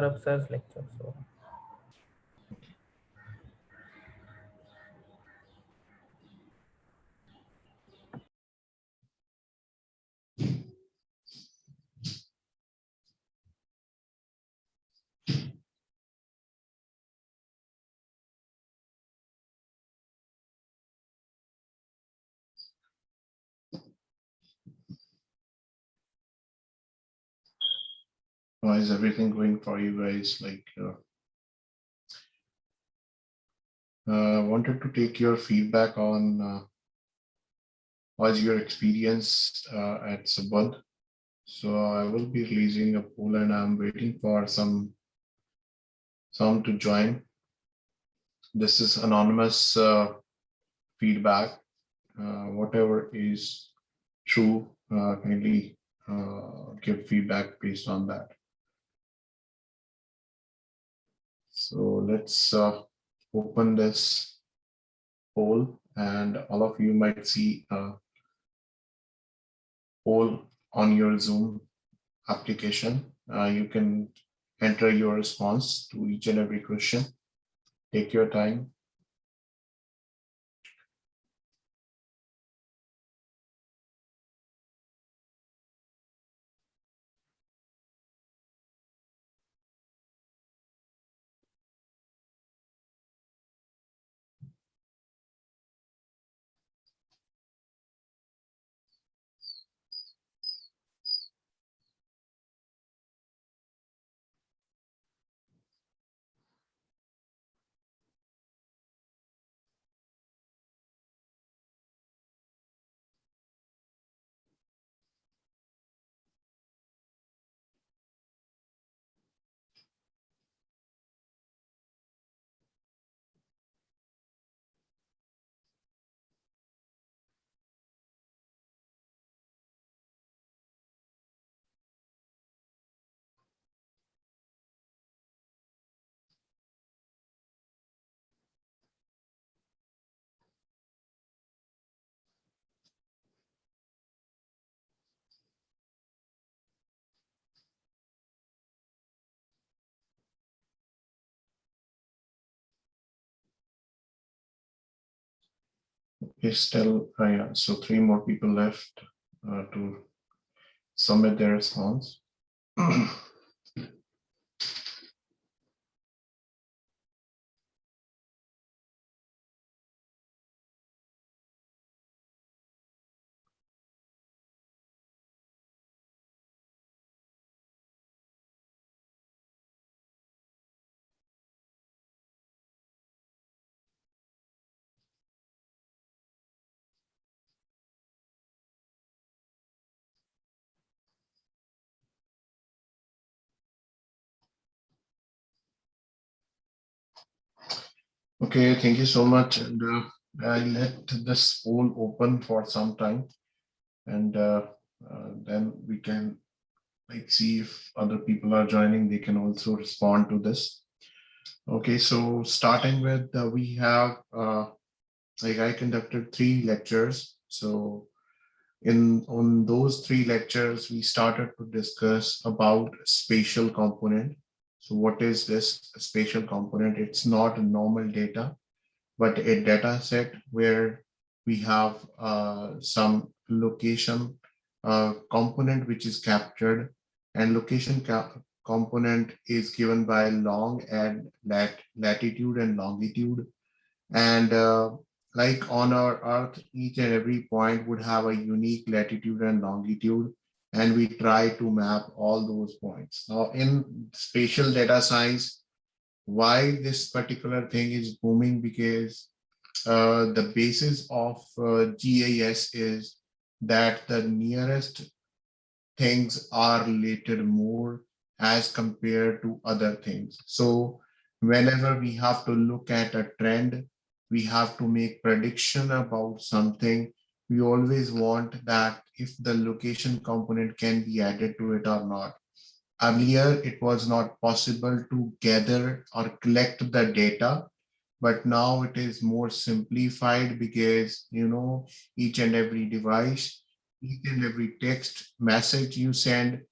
of sir's lecture. So How is everything going for you guys? Like, wanted to take your feedback on what's your experience at Sabad. So I will be releasing a poll, and I'm waiting for some to join. This is anonymous feedback. Whatever is true, kindly give feedback based on that. So let's open this poll, and all of you might see a poll on your Zoom application. You can enter your response to each and every question. Take your time. Okay, still, yeah, so 3 more people left to submit their response. Okay, thank you so much. And I let this poll open for some time, and then we can like see if other people are joining. They can also respond to this. Okay, so starting with we have like I conducted 3 lectures. So in on those 3 lectures, we started to discuss about spatial component. So what is this spatial component? It's not a normal data, but a data set where we have some location component which is captured, and location component is given by long and latitude and longitude. And like on our Earth, each and every point would have a unique latitude and longitude, and we try to map all those points. Now, in spatial data science, why this particular thing is booming? Because the basis of GIS is that the nearest things are related more as compared to other things. So whenever we have to look at a trend, we have to make prediction about something. We always want that if the location component can be added to it or not. Earlier, it was not possible to gather or collect the data, but now it is more simplified because each and every device, each and every text message you send,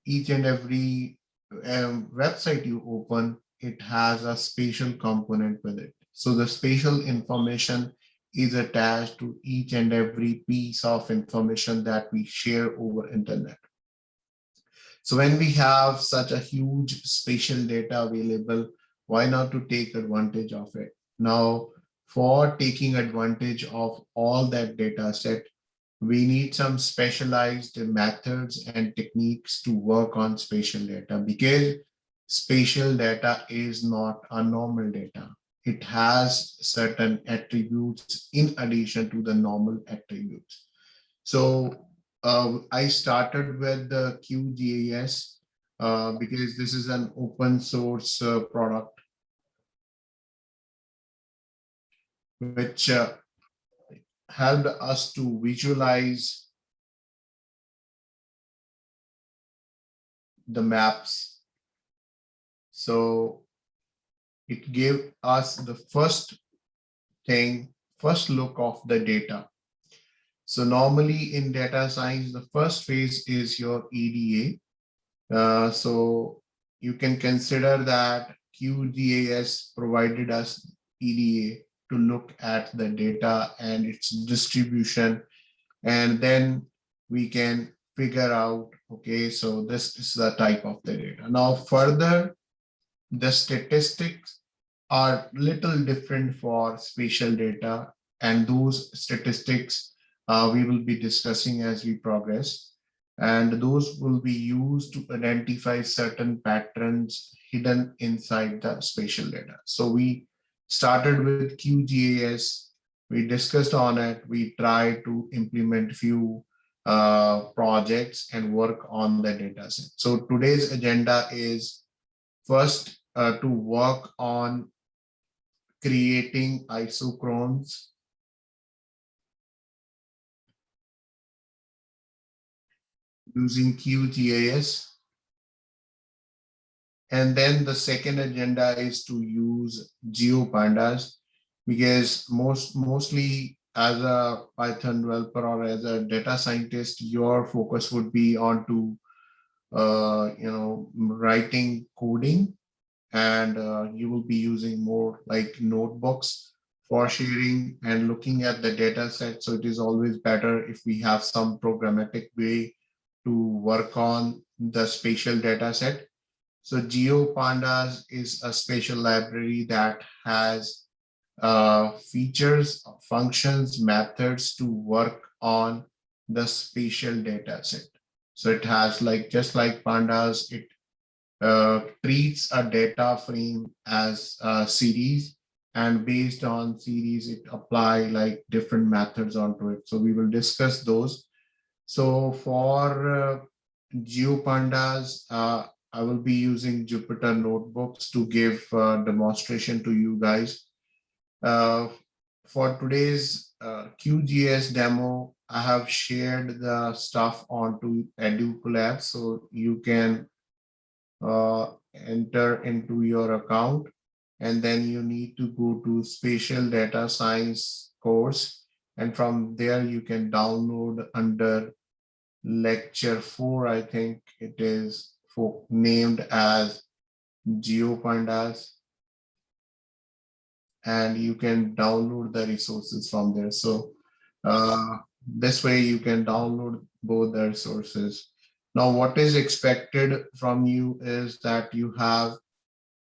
each and every website you open, it has a spatial component with it. So the spatial information is attached to each and every piece of information that we share over internet. So when we have such a huge spatial data available, why not to take advantage of it? Now, for taking advantage of all that data set, we need some specialized methods and techniques to work on spatial data, because spatial data is not a normal data. It has certain attributes in addition to the normal attributes. So I started with the QGIS because this is an open source product which helped us to visualize the maps. So it gave us the first look of the data. So normally in data science, the first phase is your EDA. So you can consider that QGIS provided us EDA to look at the data and its distribution, and then we can figure out, okay, so this is the type of the data. Now further, the statistics are little different for spatial data, and those statistics we will be discussing as we progress. And those will be used to identify certain patterns hidden inside the spatial data. So we started with QGIS, we discussed on it, we tried to implement few projects and work on the data set. So today's agenda is first to work on creating isochrones using QGIS. And then the second agenda is to use GeoPandas, because mostly as a Python developer or as a data scientist, your focus would be on to writing coding, and you will be using more like notebooks for sharing and looking at the data set. So it is always better if we have some programmatic way to work on the spatial data set. So GeoPandas is a spatial library that has features, functions, methods to work on the spatial data set. So it has, like, just like pandas, it treats a data frame as a series, and based on series it apply like different methods onto it. So we will discuss those. So for GeoPandas, I will be using Jupyter notebooks to give demonstration to you guys. For today's QGIS demo, I have shared the stuff onto EduCollab, so you can enter into your account, and then you need to go to spatial data science course, and from there you can download under lecture 4, I think it is, named as GeoPandas, and you can download the resources from there. So this way you can download both the resources. Now, what is expected from you is that you have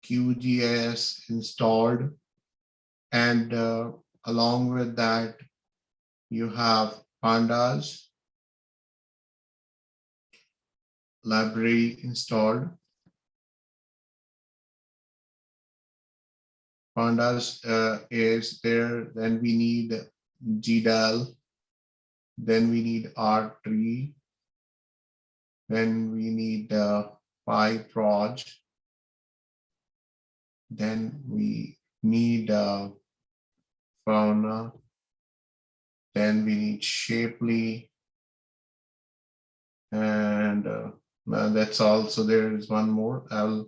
QGIS installed, and along with that, you have Pandas library installed. Pandas is there, then we need GDAL, then we need R3, then we need PyProj, then we need Fauna, then we need Shapely, and that's all. So there is one more, I'll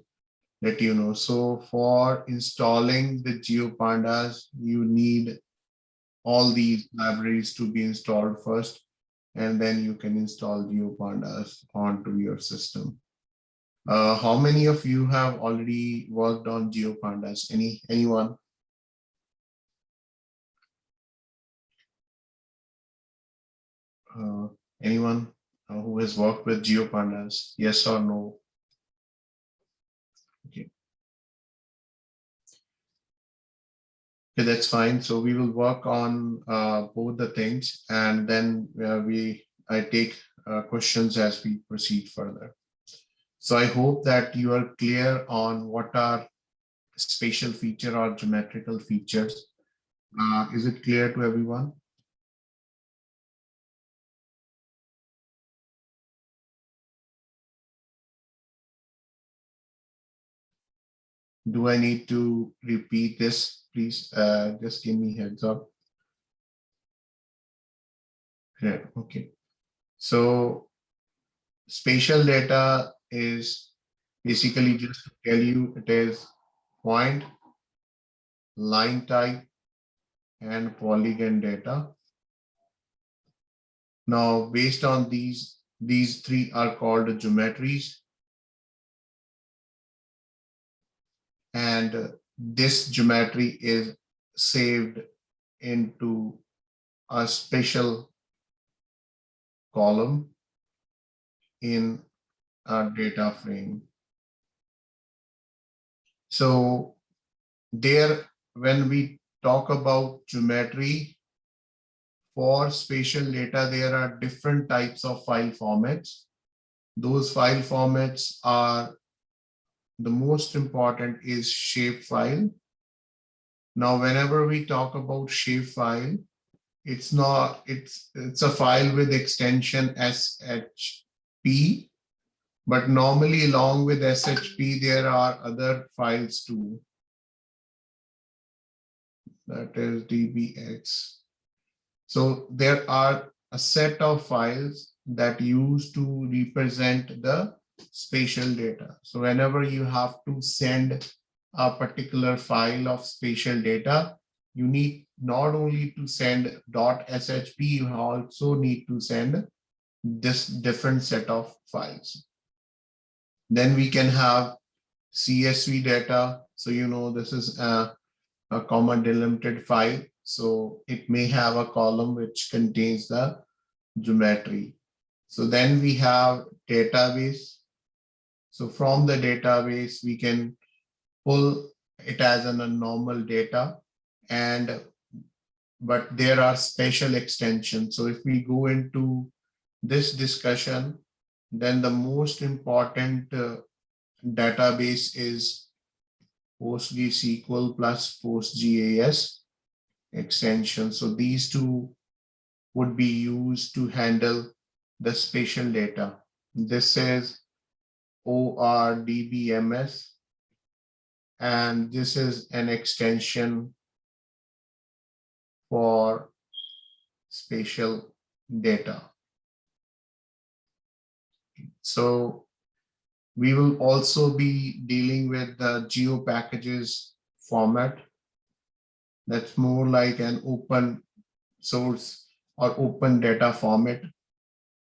let you know. So for installing the GeoPandas, you need all these libraries to be installed first, and then you can install GeoPandas onto your system. How many of you have already worked on GeoPandas? Anyone? Uh, Anyone who has worked with GeoPandas? Yes or no? Okay. Okay, that's fine. So we will work on both the things, and then I take questions as we proceed further. So I hope that you are clear on what are spatial feature or geometrical features. Is it clear to everyone? Do I need to repeat this? Please just give me heads up. Yeah, okay. So spatial data is basically, just to tell you, it is point, line type, and polygon data. Now, based on these three are called geometries, and this geometry is saved into a special column in a data frame. So there, when we talk about geometry for spatial data, there are different types of file formats. Those file formats are, the most important is shapefile. Now, whenever we talk about shapefile, it's a file with extension SHP, but normally along with SHP, there are other files too. That is DBX. So there are a set of files that use to represent the spatial data. So whenever you have to send a particular file of spatial data, you need not only to send .shp, you also need to send this different set of files. Then we can have CSV data. So this is a comma delimited file. So it may have a column which contains the geometry. So then we have database. So from the database, we can pull it as a normal data, but there are special extensions. So if we go into this discussion, then the most important database is PostgreSQL plus PostGIS extension. So these two would be used to handle the spatial data. This is ORDBMS, and this is an extension for spatial data. So we will also be dealing with the geo packages format. That's more like an open source or open data format.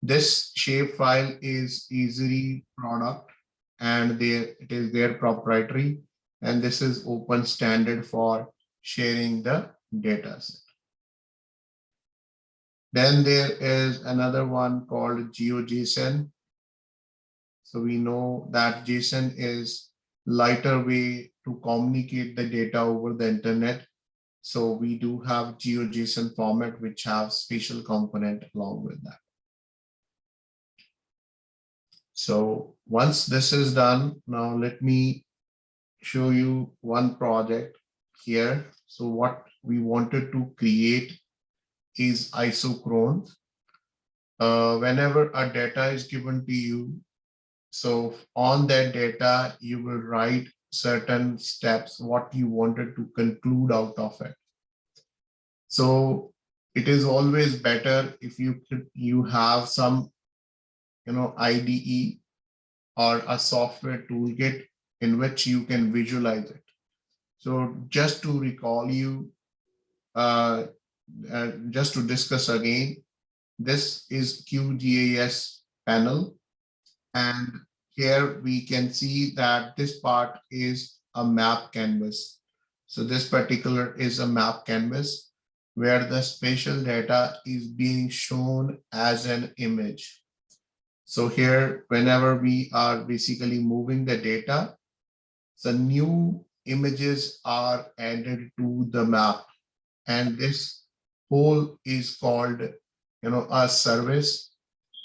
This shapefile is easily product, and it is their proprietary, and this is open standard for sharing the data set. Then there is another one called GeoJSON. So we know that JSON is lighter way to communicate the data over the internet. So we do have GeoJSON format, which have spatial component along with that. So once this is done, now let me show you one project here. So what we wanted to create is isochrones. Whenever a data is given to you, so on that data, you will write certain steps, what you wanted to conclude out of it. So it is always better if you have some IDE or a software toolkit in which you can visualize it. So just to recall you, just to discuss again, this is QGIS panel, and here we can see that this part is a map canvas. So this particular is a map canvas where the spatial data is being shown as an image. So here, whenever we are basically moving the data, the new images are added to the map. And this whole is called, a service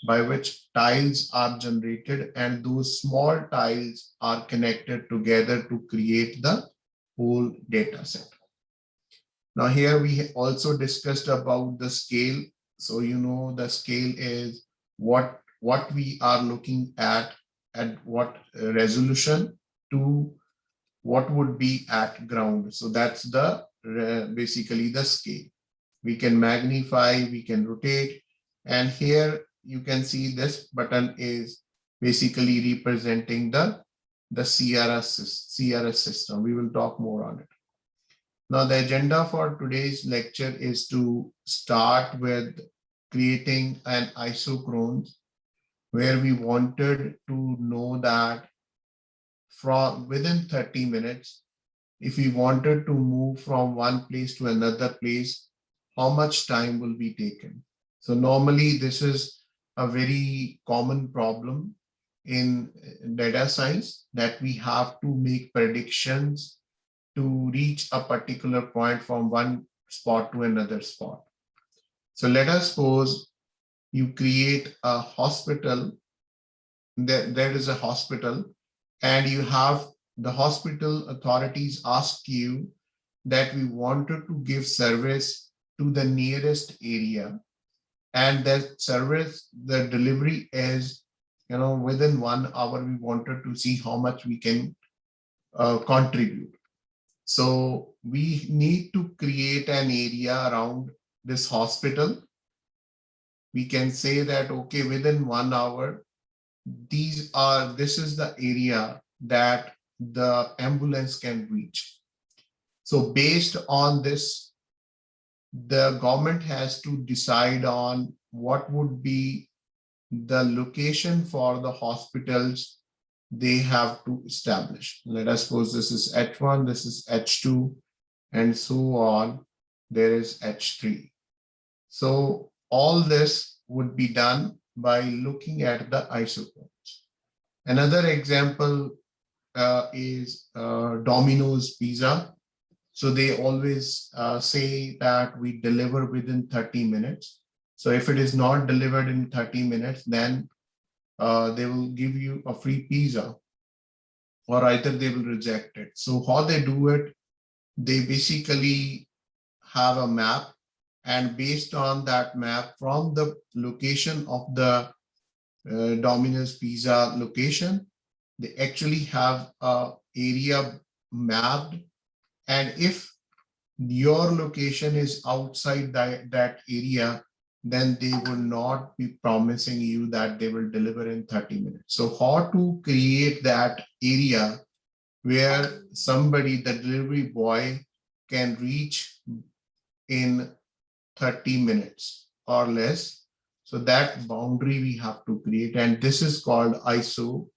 by which tiles are generated, and those small tiles are connected together to create the whole data set. Now here we also discussed about the scale. So the scale is what we are looking at what resolution to what would be at ground. So that's the basically the scale. We can magnify, we can rotate, and here you can see this button is basically representing the CRS system. We will talk more on it. Now, the agenda for today's lecture is to start with creating an isochrone where we wanted to know that from within 30 minutes, if we wanted to move from one place to another place, how much time will be taken? So normally this is a very common problem in data science, that we have to make predictions to reach a particular point from one spot to another spot. So let us suppose you create a hospital, there is a hospital, and you have the hospital authorities ask you that we wanted to give service to the nearest area, and that service, the delivery is, within 1 hour. We wanted to see how much we can contribute. So we need to create an area around this hospital. We can say that, okay, within 1 hour, this is the area that the ambulance can reach. So based on this, the government has to decide on what would be the location for the hospitals they have to establish. Let us suppose this is H1, this is H2, and so on. There is H3. So all this would be done by looking at the isochrones. Another example is Domino's Pizza. So they always say that we deliver within 30 minutes. So if it is not delivered in 30 minutes, then they will give you a free pizza, or either they will reject it. So how they do it, they basically have a map, and based on that map, from the location of the Domino's Pizza location, they actually have a area mapped, and if your location is outside that area, then they will not be promising you that they will deliver in 30 minutes. So how to create that area where somebody, the delivery boy, can reach in 30 minutes or less. So that boundary we have to create, and this is called isochrones.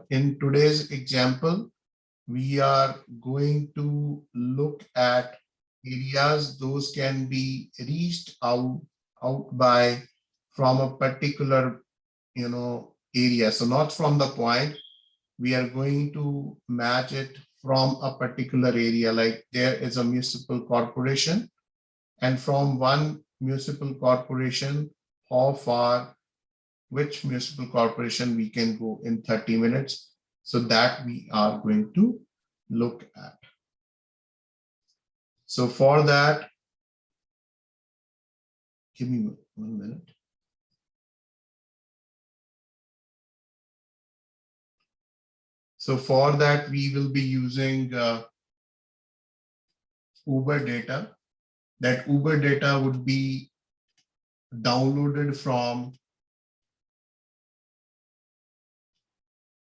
In today's example, we are going to look at areas those can be reached out by from a particular area. So not from the point, we are going to match it from a particular area. Like there is a municipal corporation, and from one municipal corporation, how far, which municipal corporation we can go in 30 minutes. So that we are going to look at. So for that, give me 1 minute. So for that, we will be using Uber data. That Uber data would be downloaded from,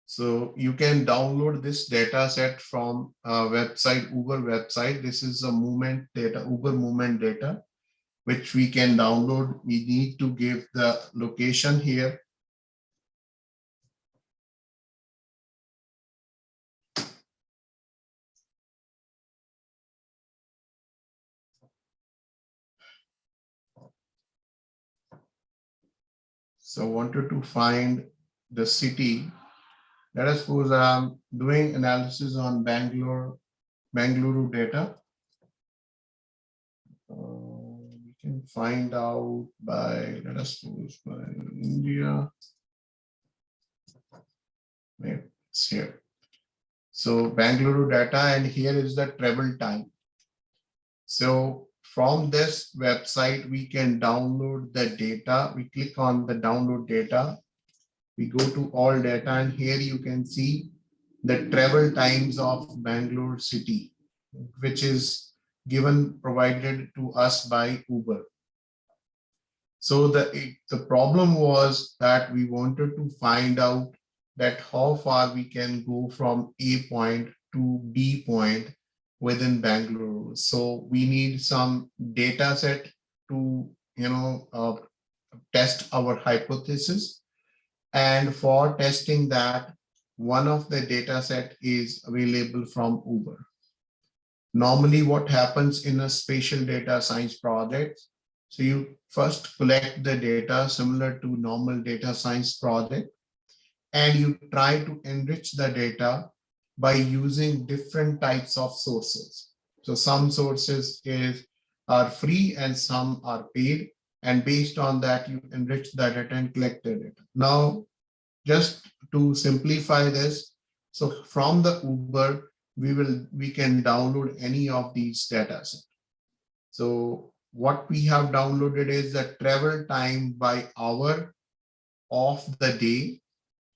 so you can download this data set from a website, Uber website. This is a movement data, Uber movement data, which we can download. We need to give the location here. So wanted to find the city. Let us suppose I'm doing analysis on Bangalore data. We can find out by, let us suppose by India. It's here. So Bangalore data, and here is the travel time. So from this website, we can download the data. We click on the download data. We go to all data, and here you can see the travel times of Bangalore city, which is provided to us by Uber. So the problem was that we wanted to find out that how far we can go from A point to B point within Bangalore. So we need some data set to test our hypothesis. And for testing that, one of the data set is available from Uber. Normally what happens in a spatial data science project, so you first collect the data similar to normal data science project, and you try to enrich the data by using different types of sources. So some sources are free and some are paid, and based on that you enrich the data and collect the data. Now, just to simplify this, so from the Uber, we can download any of these data sets. So what we have downloaded is the travel time by hour of the day,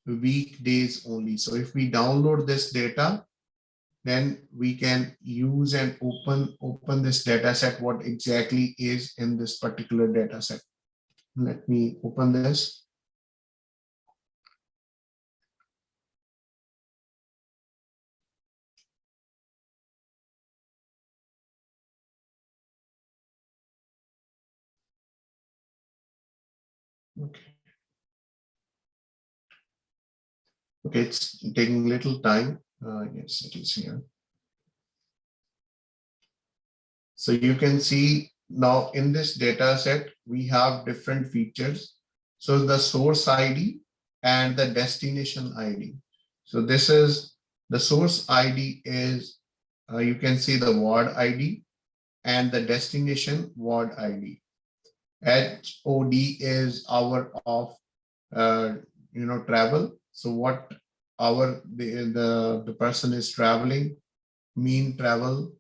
weekdays only. So if we download this data, then we can use and open this data set, what exactly is in this particular data set. Let me open this. Okay. Okay, it's taking little time. Yes, it is here. So you can see now in this data set, we have different features. So the source ID and the destination ID. So this is the source ID is, you can see the ward ID and the destination ward ID. HOD is hour of travel. So what hour the person is traveling, mean travel,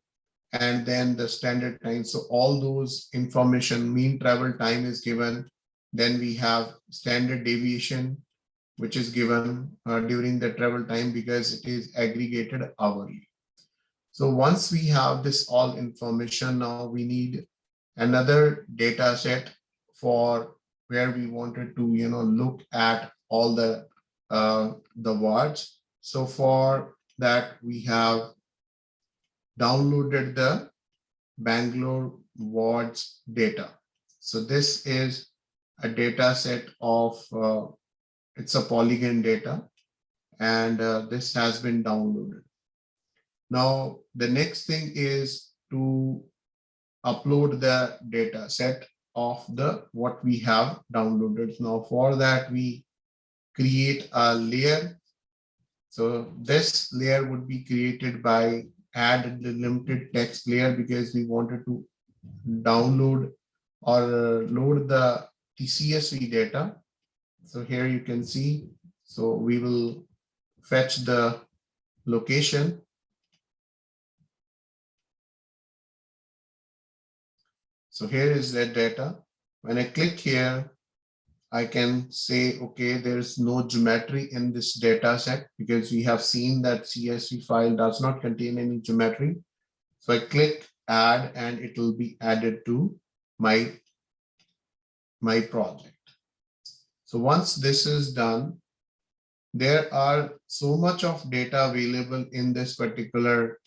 and then the standard time. So all those information, mean travel time is given. Then we have standard deviation, which is given during the travel time because it is aggregated hourly. So once we have this all information, now we need another data set for where we wanted to look at all the wards. So for that we have downloaded the Bangalore wards data. So this is a data set of it's a polygon data, and this has been downloaded. Now the next thing is to upload the data set of what we have downloaded. Now for that we create a layer. So this layer would be created by add the limited text layer because we wanted to download or load the TCSV data. So here you can see, so we will fetch the location. So here is that data. When I click here, I can say, okay, there's no geometry in this data set because we have seen that CSV file does not contain any geometry. So I click add and it will be added to my project. So once this is done, there are so much of data available in this particular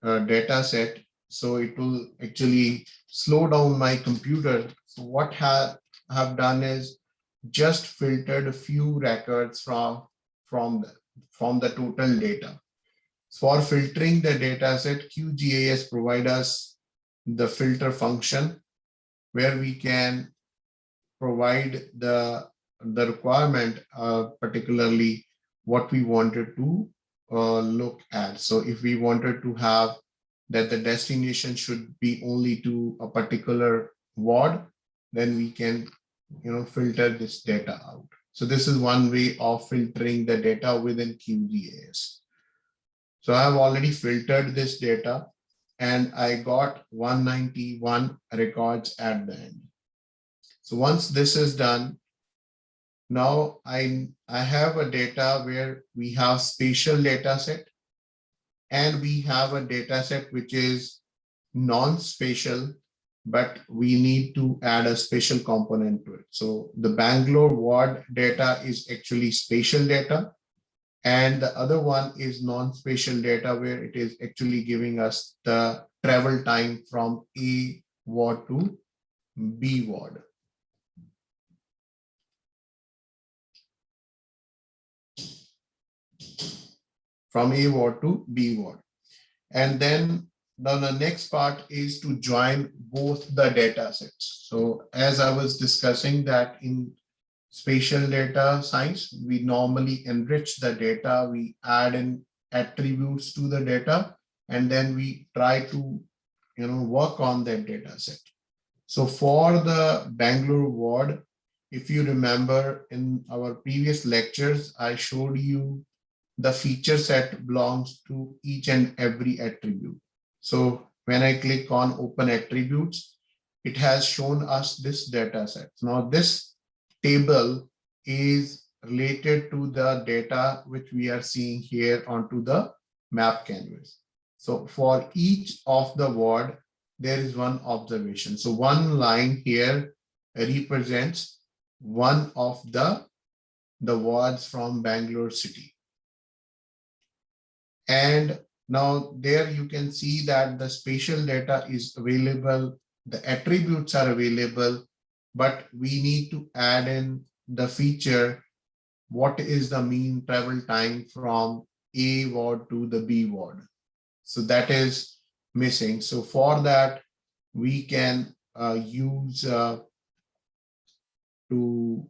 data set. So it will actually slow down my computer. So what I have done is just filtered a few records from the, from the total data. For filtering the data set, QGIS provide us the filter function where we can provide the requirement, particularly what we wanted to look at. So if we wanted to have that the destination should be only to a particular ward, then we can filter this data out. So this is one way of filtering the data within QGIS. So I have already filtered this data and I got 191 records at the end. So once this is done, now I have a data where we have spatial data set and we have a data set which is non-spatial, but we need to add a spatial component to it. So the Bangalore ward data is actually spatial data, and the other one is non-spatial data where it is actually giving us the travel time from A ward to B ward. From A ward to B ward. And then the next part is to join both the data sets. So as I was discussing that in spatial data science, we normally enrich the data, we add in attributes to the data, and then we try to work on that data set. So for the Bangalore ward, if you remember in our previous lectures, I showed you the feature set belongs to each and every attribute. So when I click on open attributes, it has shown us this data set. Now this table is related to the data which we are seeing here onto the map canvas. So for each of the ward, there is one observation. So one line here represents one of the wards from Bangalore city. And now there you can see that the spatial data is available, the attributes are available, but we need to add in the feature, what is the mean travel time from A ward to the B ward. So that is missing. So for that, we can use to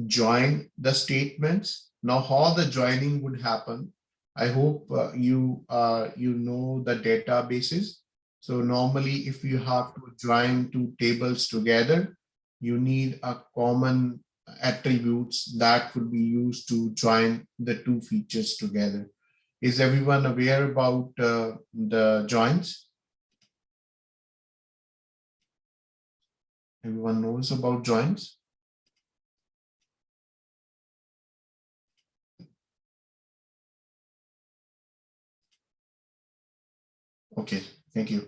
join the statements. Now how the joining would happen, I hope you know the databases. So normally if you have to join two tables together, you need a common attributes that could be used to join the two features together. Is everyone aware about the joins? Everyone knows about joins? Okay, thank you.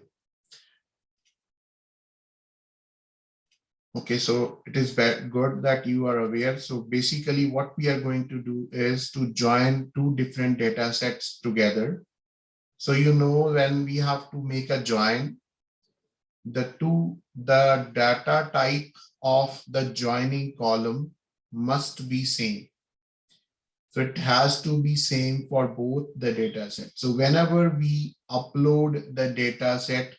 Okay, so it is good that you are aware. So basically what we are going to do is to join two different data sets together. So when we have to make a join, the data type of the joining column must be same. So it has to be same for both the data sets. So whenever we upload the data set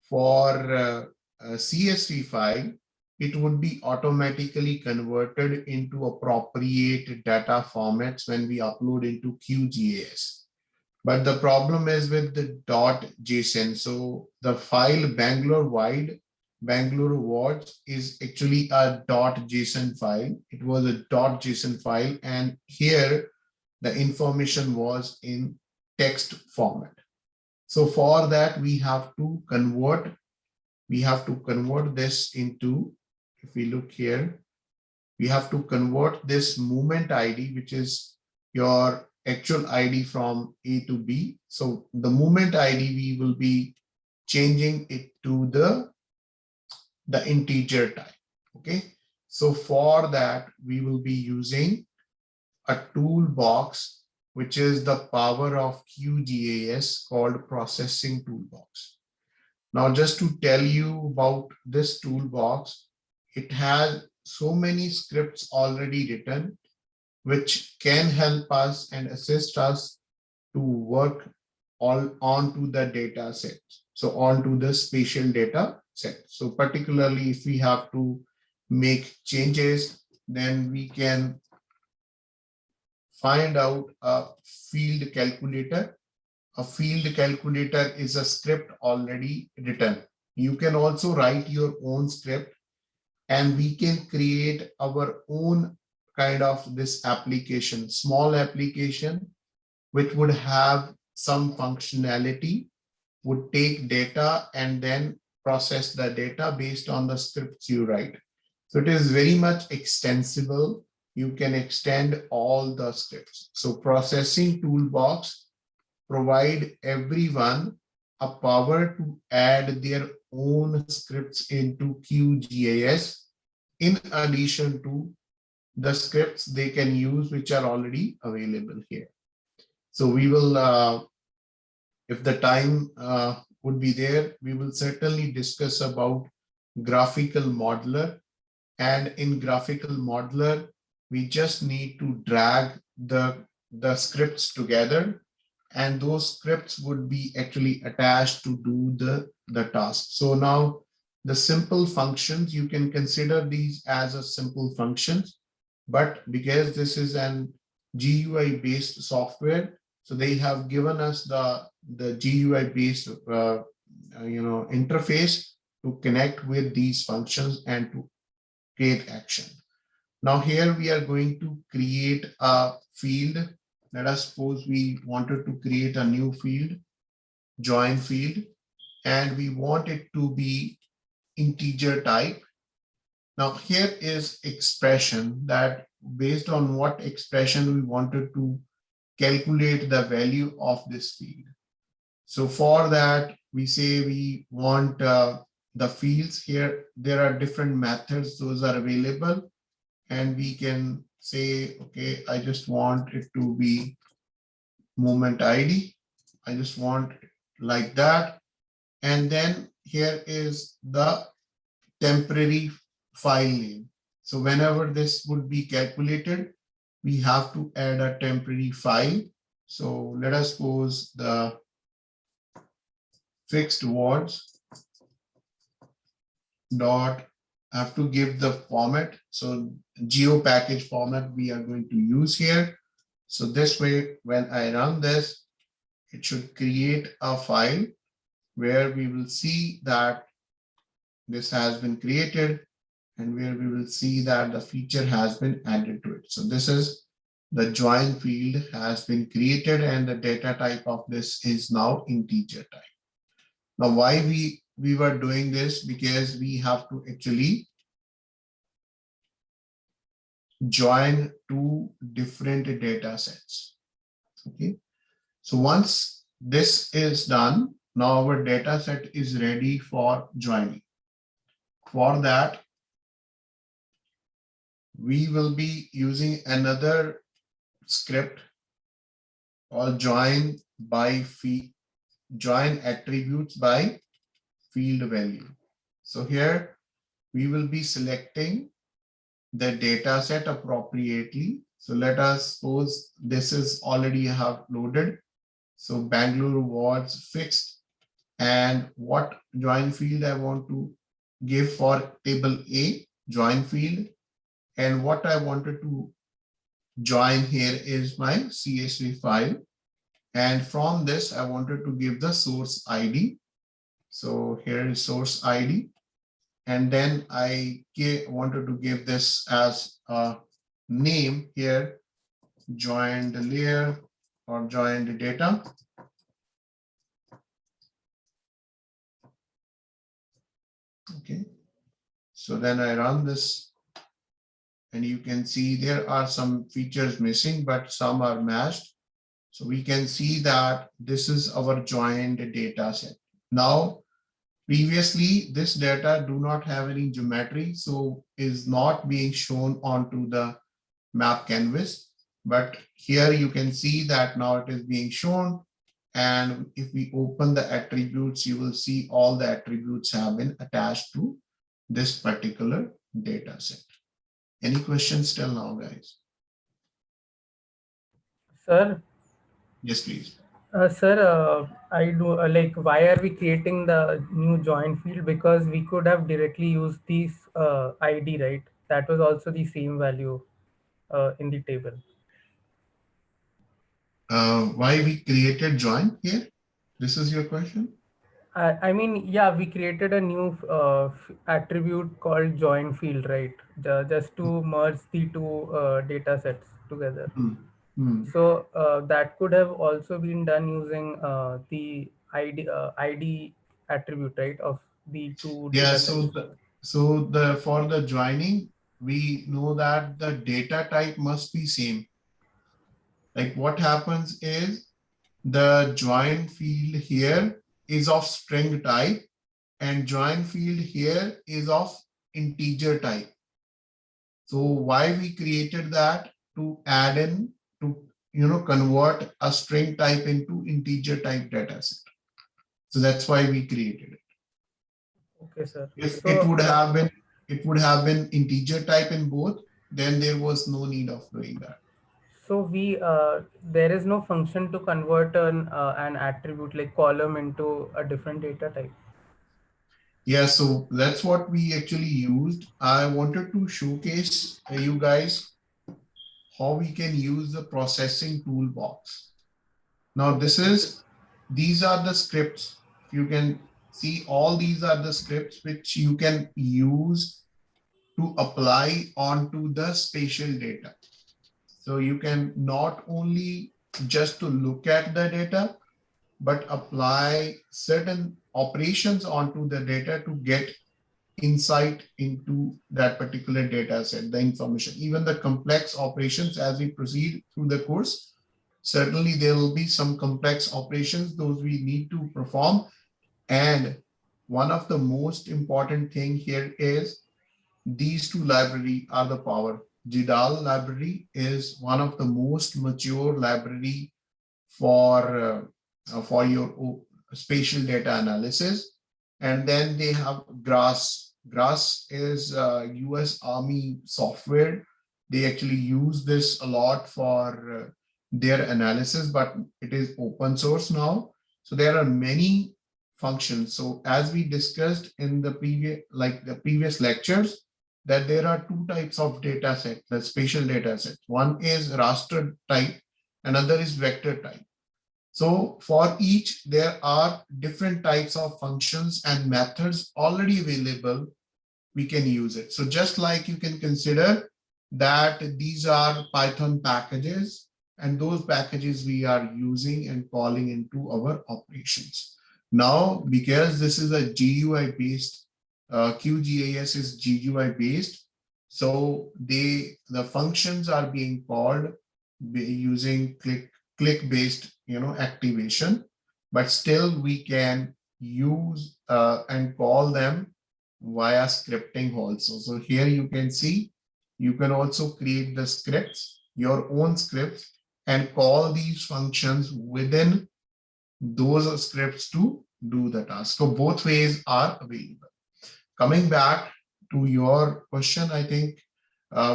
for a CSV file, it would be automatically converted into appropriate data formats when we upload into QGIS. But the problem is with the .json. So the file Bangalore wards is actually a .json file. It was a .json file, and here the information was in text format. So for that, we have to convert this into, if we look here, we have to convert this movement ID, which is your actual ID from A to B. So the movement ID, we will be changing it to the integer type. Okay. So for that, we will be using a toolbox, which is the power of QGIS called processing toolbox. Now, just to tell you about this toolbox, it has so many scripts already written, which can help us and assist us to work all onto the data set. So onto the spatial data set. So particularly if we have to make changes, then we can find out a field calculator. A field calculator is a script already written. You can also write your own script, and we can create our own kind of this application, small application, which would have some functionality, would take data and then process the data based on the scripts you write. So it is very much extensible. You can extend all the scripts. So processing toolbox provide everyone a power to add their own scripts into QGIS in addition to the scripts they can use which are already available here. So we will, if the time would be there, we will certainly discuss about graphical modeler. And in graphical modeler, we just need to drag the scripts together, and those scripts would be actually attached to do the task. So now the simple functions, you can consider these as a simple functions, but because this is an GUI based software, so they have given us the GUI based interface to connect with these functions and to create action. Now here we are going to create a field. Let us suppose we wanted to create a new field, join field, and we want it to be integer type. Now here is expression, that based on what expression we wanted to calculate the value of this field. So for that, we say we want the fields here. There are different methods, those are available. And we can say, okay, I just want it to be moment ID. I just want it like that. And then here is the temporary file name. So whenever this would be calculated, we have to add a temporary file. So let us suppose the fixed words dot, I have to give the format. So geo package format we are going to use here. So this way, when I run this, it should create a file where we will see that this has been created and where we will see that the feature has been added to it. So this is the join field has been created and the data type of this is now integer type. Now, why we were doing this? Because we have to actually join two different data sets. Okay. So once this is done, now our data set is ready for joining. For that, we will be using another script called join by field, join attributes by field value. So here we will be selecting the data set appropriately. So let us suppose this is already have loaded. So Bangalore was fixed, and what join field I want to give for table A, join field, and what I wanted to join here is my CSV file. And from this, I wanted to give the source ID. So here is source ID. And then I wanted to give this as a name here, joined layer or joined data. Okay. So then I run this and you can see there are some features missing, but some are matched. So we can see that this is our joined data set. Now, previously, this data do not have any geometry, so is not being shown onto the map canvas. But here you can see that now it is being shown. And if we open the attributes, you will see all the attributes have been attached to this particular data set. Any questions till now, guys? Sir, Yes, please. sir, I do like, why are we creating the new join field? Because we could have directly used this ID, right? That was also the same value in the table. Why we created join here? This is your question? I mean, yeah, we created a new attribute called join field, right? Just to merge the two data sets together. Hmm. Hmm. So that could have also been done using the ID attribute, right, of the two Yeah, data so sets. the for the joining, we know that the data type must be same. Like what happens is the join field here is of string type and join field here is of integer type. So why we created that? To add in, to convert a string type into integer type data set. So that's why we created it. Okay, sir. If it So would have been integer type in both, then there was no need of doing that. we there is no function to convert an attribute like column into a different data type. Yeah, so that's what we actually used. I wanted to showcase you guys how we can use the processing toolbox. Now Okay, sir. these are the scripts. You can see all these are the scripts which you can use to apply onto the spatial data. So you can not only just to look at the data, but apply certain operations onto the data to get insight into that particular data set, the information, even the complex operations as we proceed through the course. Certainly there will be some complex operations, those we need to perform. And one of the most important thing here is these two library are the power. GDAL library is one of the most mature library for your spatial data analysis. And then they have GRASS. GRASS is US Army software. They actually use this a lot for their analysis, but it is open source now. So there are many functions. So as we discussed in the previous lectures, that there are two types of data set, the spatial data set. One is raster type, another is vector type. So for each, there are different types of functions and methods already available. We can use it. So just like you can consider that these are Python packages, and those packages we are using and calling into our operations. Now, because this is a GUI based, QGIS is GUI based, so the functions are being called using click based activation, but still we can use and call them via scripting also. So here you can see you can also create the scripts, your own scripts, and call these functions within those scripts to do the task. So both ways are available. Coming back to your question, I think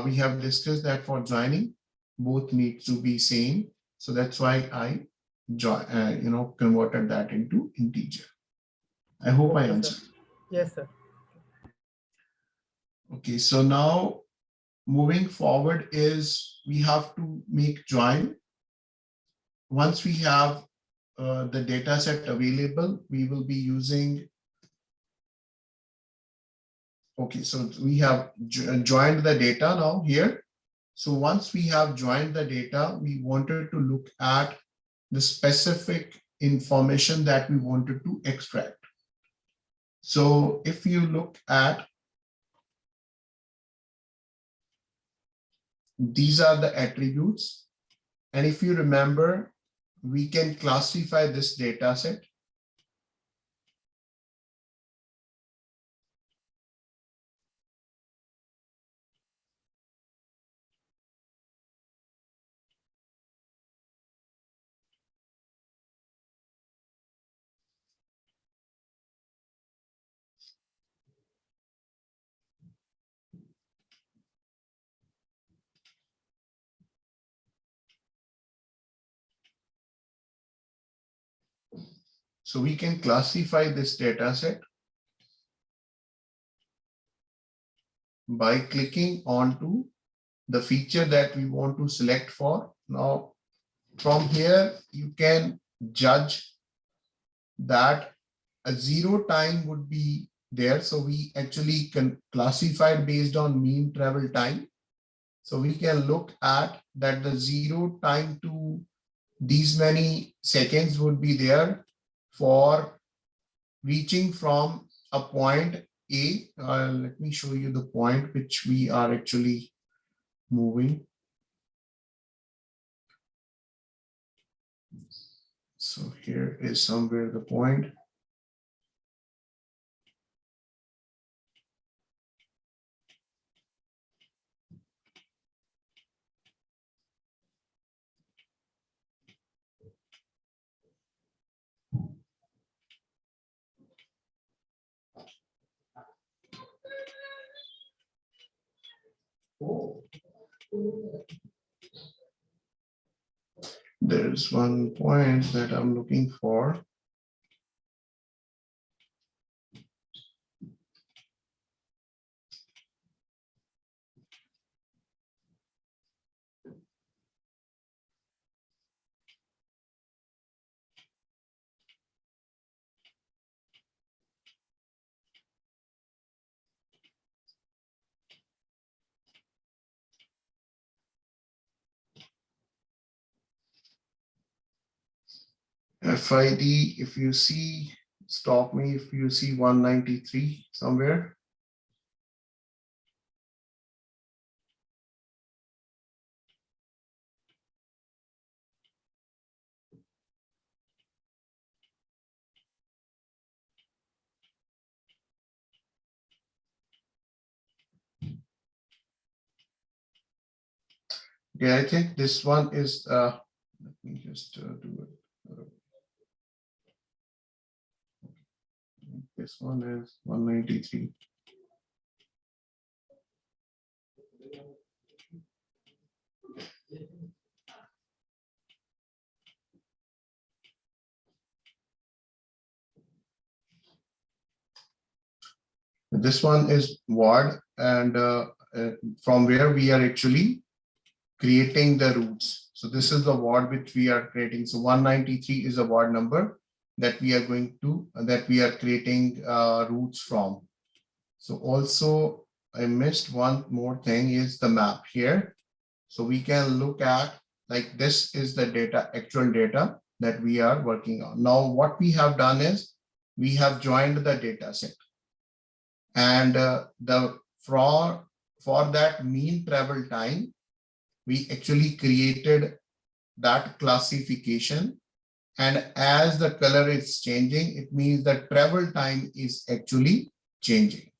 we have discussed that for joining, both need to be same. So that's why I converted that into integer. I hope I Okay, sir. answered. Yes, sir. Okay, so now moving forward is we have to make join. Once we have the data set available, we will be using, okay, so we have joined the data now here. So once we have joined the data, we wanted to look at the specific information that we wanted to extract. So if you look at, these are the attributes. And if you remember, we can classify this data set. So we can classify this data set by clicking onto the feature that we want to select for. Now, from here, you can judge that a zero time would be there. So we actually can classify it based on mean travel time. So we can look at that the zero time to these many seconds would be there for reaching from a point A. Let me show you the point which we are actually moving. So here is somewhere the point. There's one point that I'm looking for. FID, if you see, stop me if you see 193 somewhere. Okay, I think this one is, let me just do it. This one is 193. This one is ward, and from where we are actually creating the routes. So this is the ward which we are creating. So 193 is a ward number that we are going to, that we are creating routes from. So also I missed one more thing is the map here. So we can look at, like, this is the data, actual data that we are working on. Now what we have done is we have joined the data set, and for that mean travel time, we actually created that classification. And as the color is changing, it means that travel time is actually changing.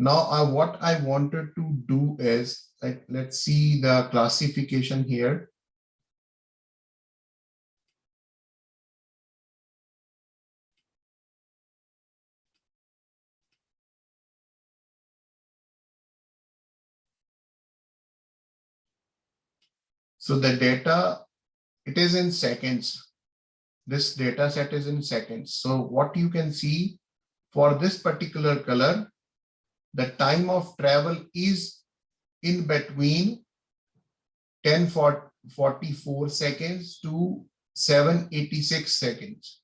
Now, what I wanted to do is, let's see the classification here. So the data, it is in seconds. This data set is in seconds. So what you can see for this particular color, the time of travel is in between 1044 seconds to 786 seconds.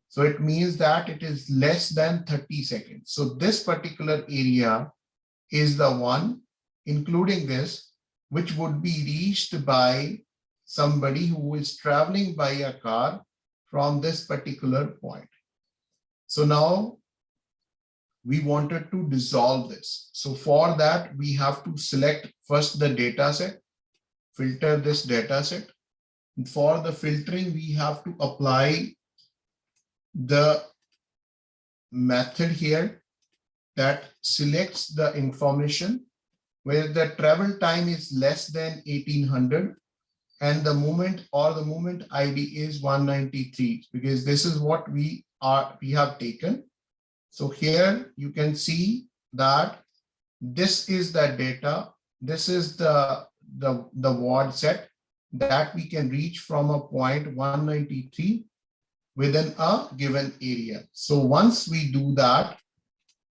So it means that it is less than 30 seconds. So this particular area is the one, including this, which would be reached by somebody who is traveling by a car from this particular point. So now we wanted to dissolve this. So for that, we have to select first the data set, filter this data set. For the filtering, we have to apply the method here that selects the information where the travel time is less than 1800 and the moment ID is 193, because this is what we have taken. So here you can see that this is the data. This is the ward set that we can reach from a point 193 within a given area. So once we do that,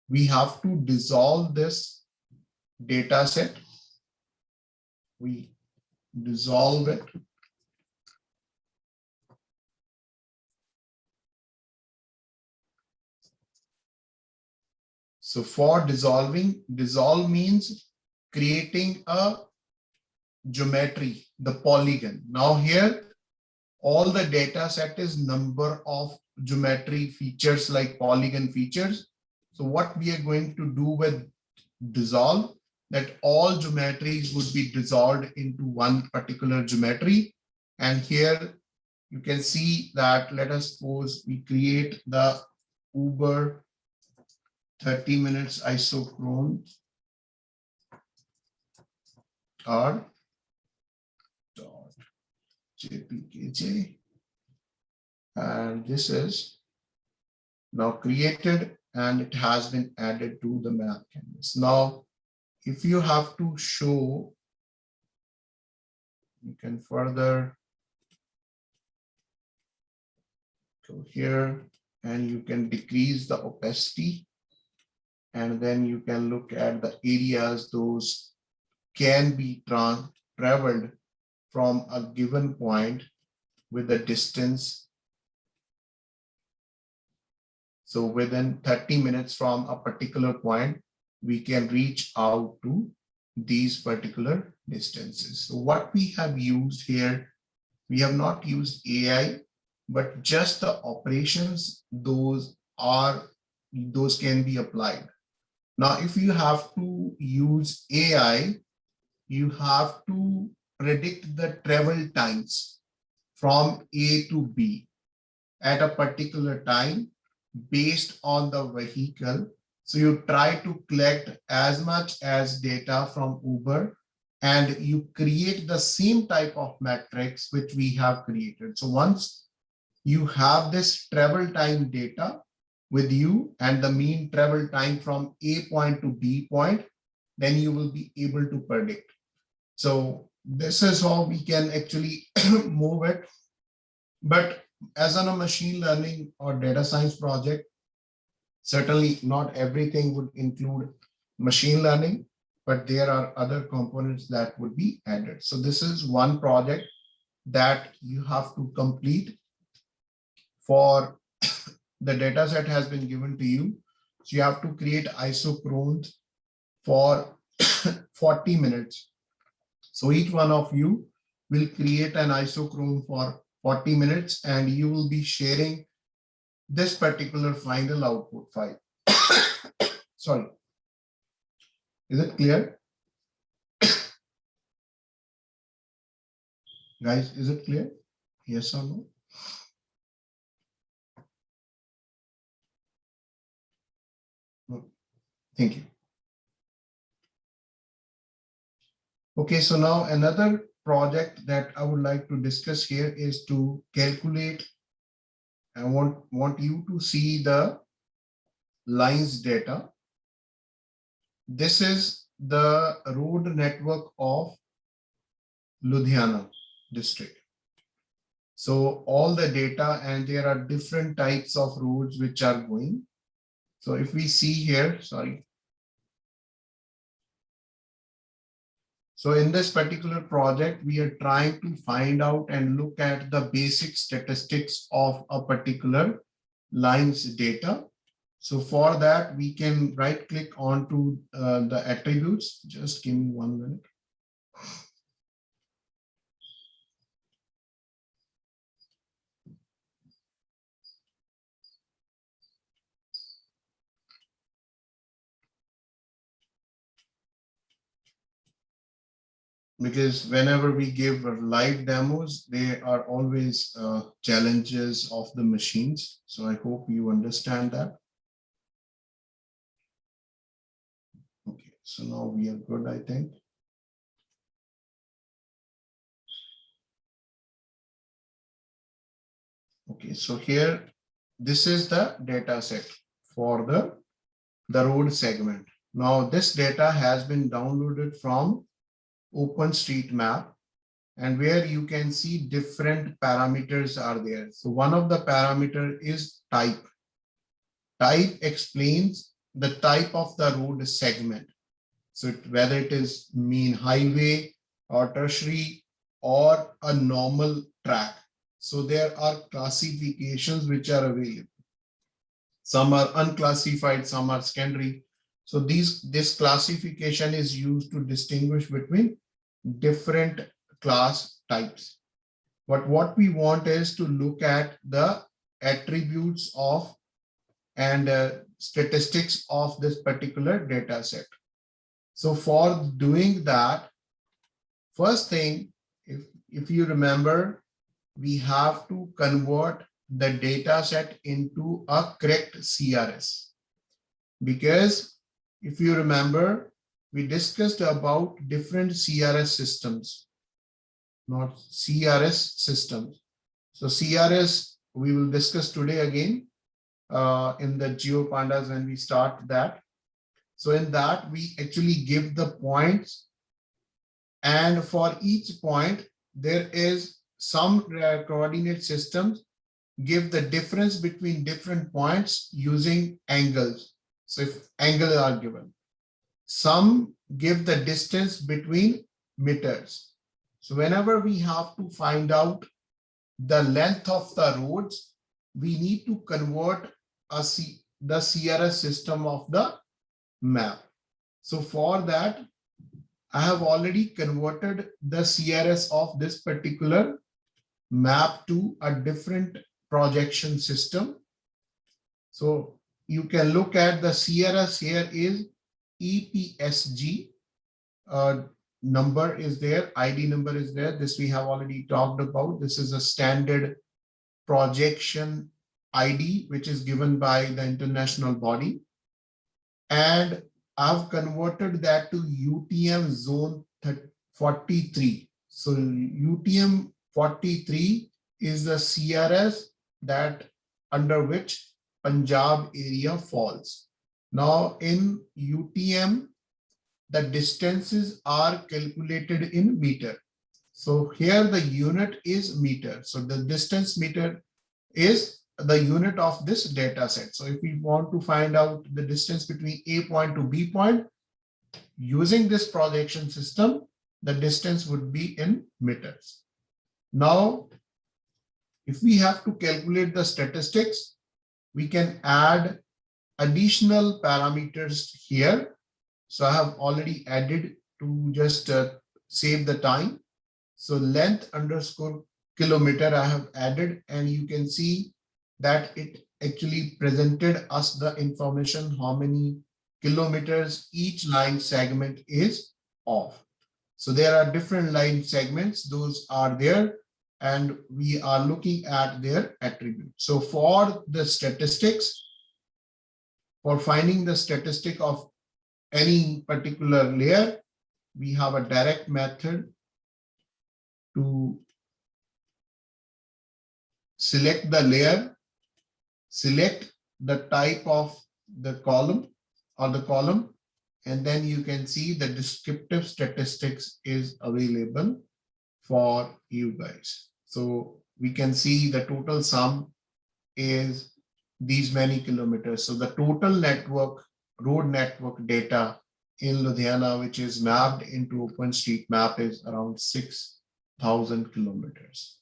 we have to dissolve this data set. We dissolve it. So for dissolving, dissolve means creating a geometry, the polygon. Now here, all the data set is number of geometry features like polygon features. So what we are going to do with dissolve, that all geometries would be dissolved into one particular geometry. And here you can see that, let us suppose we create the Uber 30 minutes isochrone R dot JPKJ. And this is now created and it has been added to the map canvas. Now, if you have to show, you can further go here and you can decrease the opacity, and then you can look at the areas those can be traveled from a given point with a distance. So within 30 minutes from a particular point, we can reach out to these particular distances. So what we have used here, we have not used AI, but just the operations, those can be applied. Now, if you have to use AI, you have to predict the travel times from A to B at a particular time based on the vehicle. So you try to collect as much as data from Uber and you create the same type of metrics which we have created. So once you have this travel time data with you and the mean travel time from A point to B point, then you will be able to predict. So this is how we can actually move it. But as on a machine learning or data science project, certainly not everything would include machine learning, but there are other components that would be added. So this is one project that you have to complete. For the data set has been given to you. So you have to create isochrones for 40 minutes. So each one of you will create an isochrone for 40 minutes and you will be sharing this particular final output file. Sorry. Is it clear? Guys, is it clear? Yes or no? No. Thank you. Okay, so now another project that I would like to discuss here is to calculate. I want you to see the lines data. This is the road network of Ludhiana district. So all the data, and there are different types of roads which are going. So if we see here, sorry. So in this particular project, we are trying to find out and look at the basic statistics of a particular lines data. So for that, we can right click onto the attributes. Just give me 1 minute. Because whenever we give live demos, there are always challenges of the machines. So I hope you understand that. Okay, so now we are good, I think. Okay, so here, this is the data set for the road segment. Now this data has been downloaded from OpenStreetMap. and where you can see different parameters are there. So one of the parameter is type. Type explains the type of the road segment. So whether it is mean highway or tertiary or a normal track. So there are classifications which are available. Some are unclassified, some are secondary. So this classification is used to distinguish between different class types. But what we want is to look at the attributes of and statistics of this particular data set. So for doing that, first thing, if you remember, we have to convert the data set into a correct CRS. Because if you remember, we discussed about different CRS systems, not CRS systems. So CRS, we will discuss today again in the GeoPandas when we start that. So in that, we actually give the points, and for each point, there is some coordinate systems give the difference between different points using angles. So if angles are given, some give the distance between meters. So whenever we have to find out the length of the roads, we need to convert the CRS system of the map. So for that, I have already converted the CRS of this particular map to a different projection system. So you can look at the CRS here is EPSG. Number is there, ID number is there. This we have already talked about. This is a standard projection ID, which is given by the international body. And I've converted that to UTM zone 43. So UTM 43 is the CRS that under which Punjab area falls. Now in UTM, the distances are calculated in meter. So here the unit is meter. So the distance meter is the unit of this data set. So if we want to find out the distance between A point to B point, using this projection system, the distance would be in meters. Now, if we have to calculate the statistics, we can add additional parameters here. So I have already added to just save the time. So length underscore kilometer I have added, and you can see that it actually presented us the information how many kilometers each line segment is of. So there are different line segments, those are there, and we are looking at their attributes. So for the statistics, for finding the statistic of any particular layer, we have a direct method to select the layer, select the type of the column or the column, and then you can see the descriptive statistics is available for you guys. So we can see the total sum is these many kilometers. So the total network, road network data in Ludhiana, which is mapped into OpenStreetMap, is around 6,000 kilometers.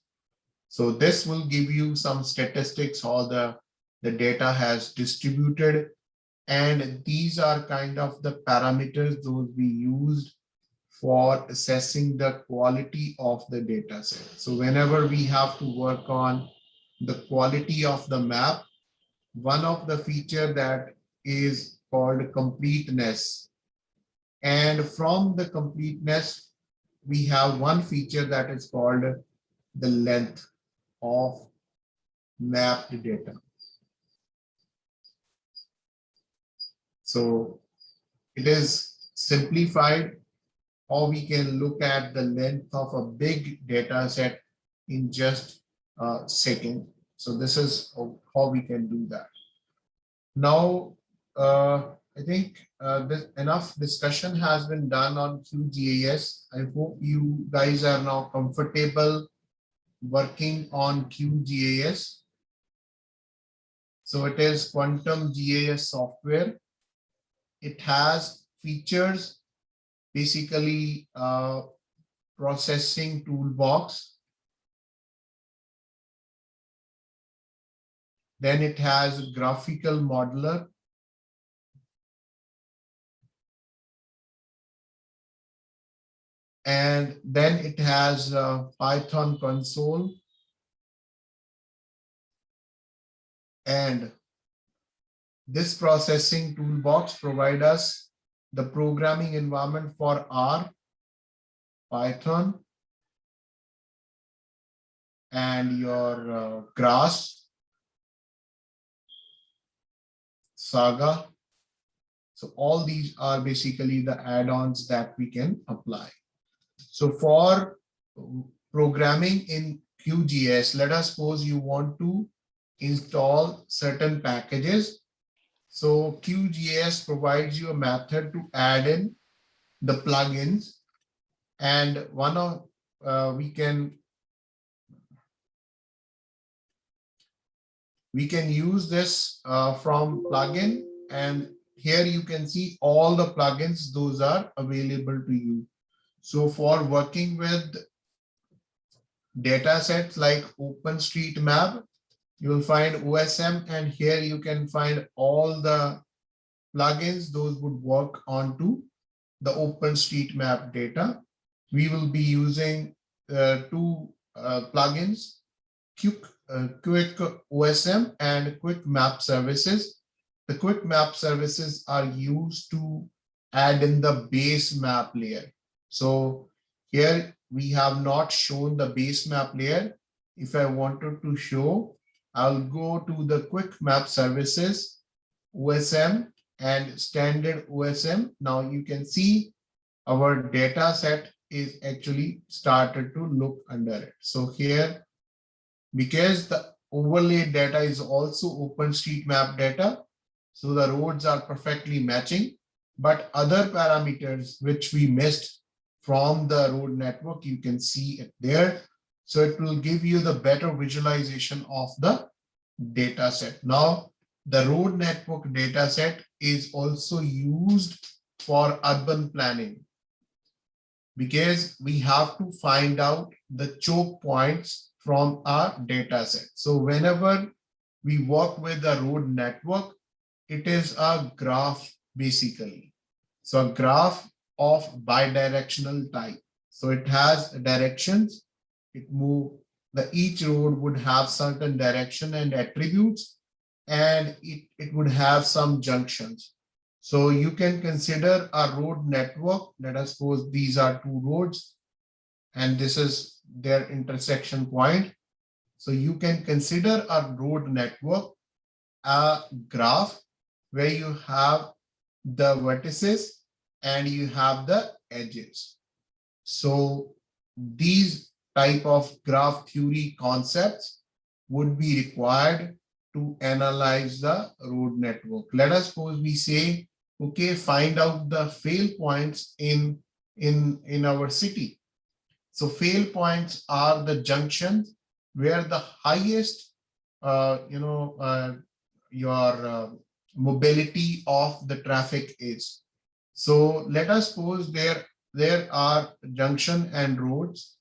So this will give you some statistics how the data has distributed. And these are kind of the parameters those we used for assessing the quality of the data set. So whenever we have to work on the quality of the map, one of the feature that is called completeness. And from the completeness, we have one feature that is called the length of mapped data. So it is simplified how we can look at the length of a big data set in just a second. So this is how we can do that. Now, I think enough discussion has been done on QGIS. I hope you guys are now comfortable working on QGIS. So it is quantum GIS software. It has features, basically processing toolbox. Then it has graphical modeler. And then it has Python console. And this processing toolbox provides us the programming environment for R, Python, and your GRASS, Saga. So all these are basically the add-ons that we can apply. So for programming in QGIS, let us suppose you want to install certain packages. So QGIS provides you a method to add in the plugins, and one of we can use this from plugin, and here you can see all the plugins, those are available to you. So for working with data sets like OpenStreetMap, you will find OSM, and here you can find all the plugins, those would work onto the OpenStreetMap data. We will be using two plugins, Quick OSM and Quick Map Services. The Quick Map Services are used to add in the base map layer. So here we have not shown the base map layer. If I wanted to show, I'll go to the Quick Map Services, OSM and standard OSM. Now you can see our data set is actually started to look under it. So here, because the overlay data is also OpenStreetMap data, so the roads are perfectly matching, but other parameters which we missed from the road network, you can see it there. So it will give you the better visualization of the data set. Now, the road network data set is also used for urban planning, because we have to find out the choke points from our data set. So whenever we work with a road network, it is a graph basically. So a graph of bidirectional type. So it has directions, each road would have certain direction and attributes, and it would have some junctions. So you can consider a road network. Let us suppose these are two roads and this is their intersection point. So you can consider a road network a graph where you have the vertices and you have the edges. So these type of graph theory concepts would be required to analyze the road network. Let us suppose we say, okay, find out the fail points in our city. So fail points are the junctions where the highest your mobility of the traffic is. So let us suppose there are junction and roads.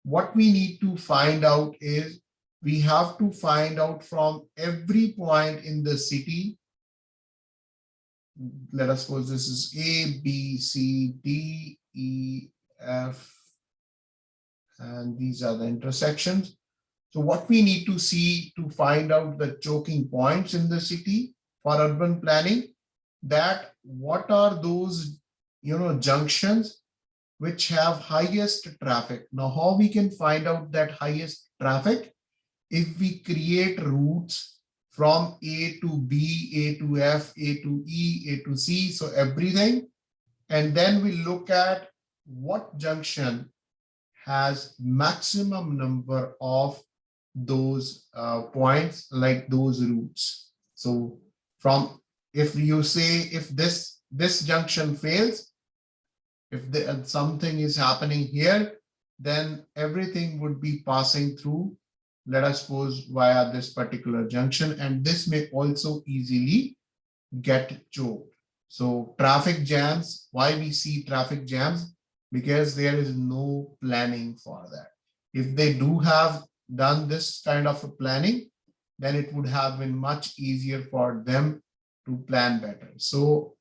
What we need to find out is we have to find out from every point in the city. Let us suppose this is A, B, C, D, E, F, and these are the intersections. So what we need to see to find out the choking points in the city for urban planning, that what are those junctions which have highest traffic. Now how we can find out that highest traffic? If we create routes from A to B, A to F, A to E, A to C, so everything, and then we look at what junction has maximum number of those points, like those routes. So from if you say if this junction fails, if something is happening here, then everything would be passing through, let us suppose, via this particular junction, and this may also easily get choked. So traffic jams, why we see traffic jams? Because there is no planning for that. If they do have done this kind of a planning, then it would have been much easier for them to plan better. So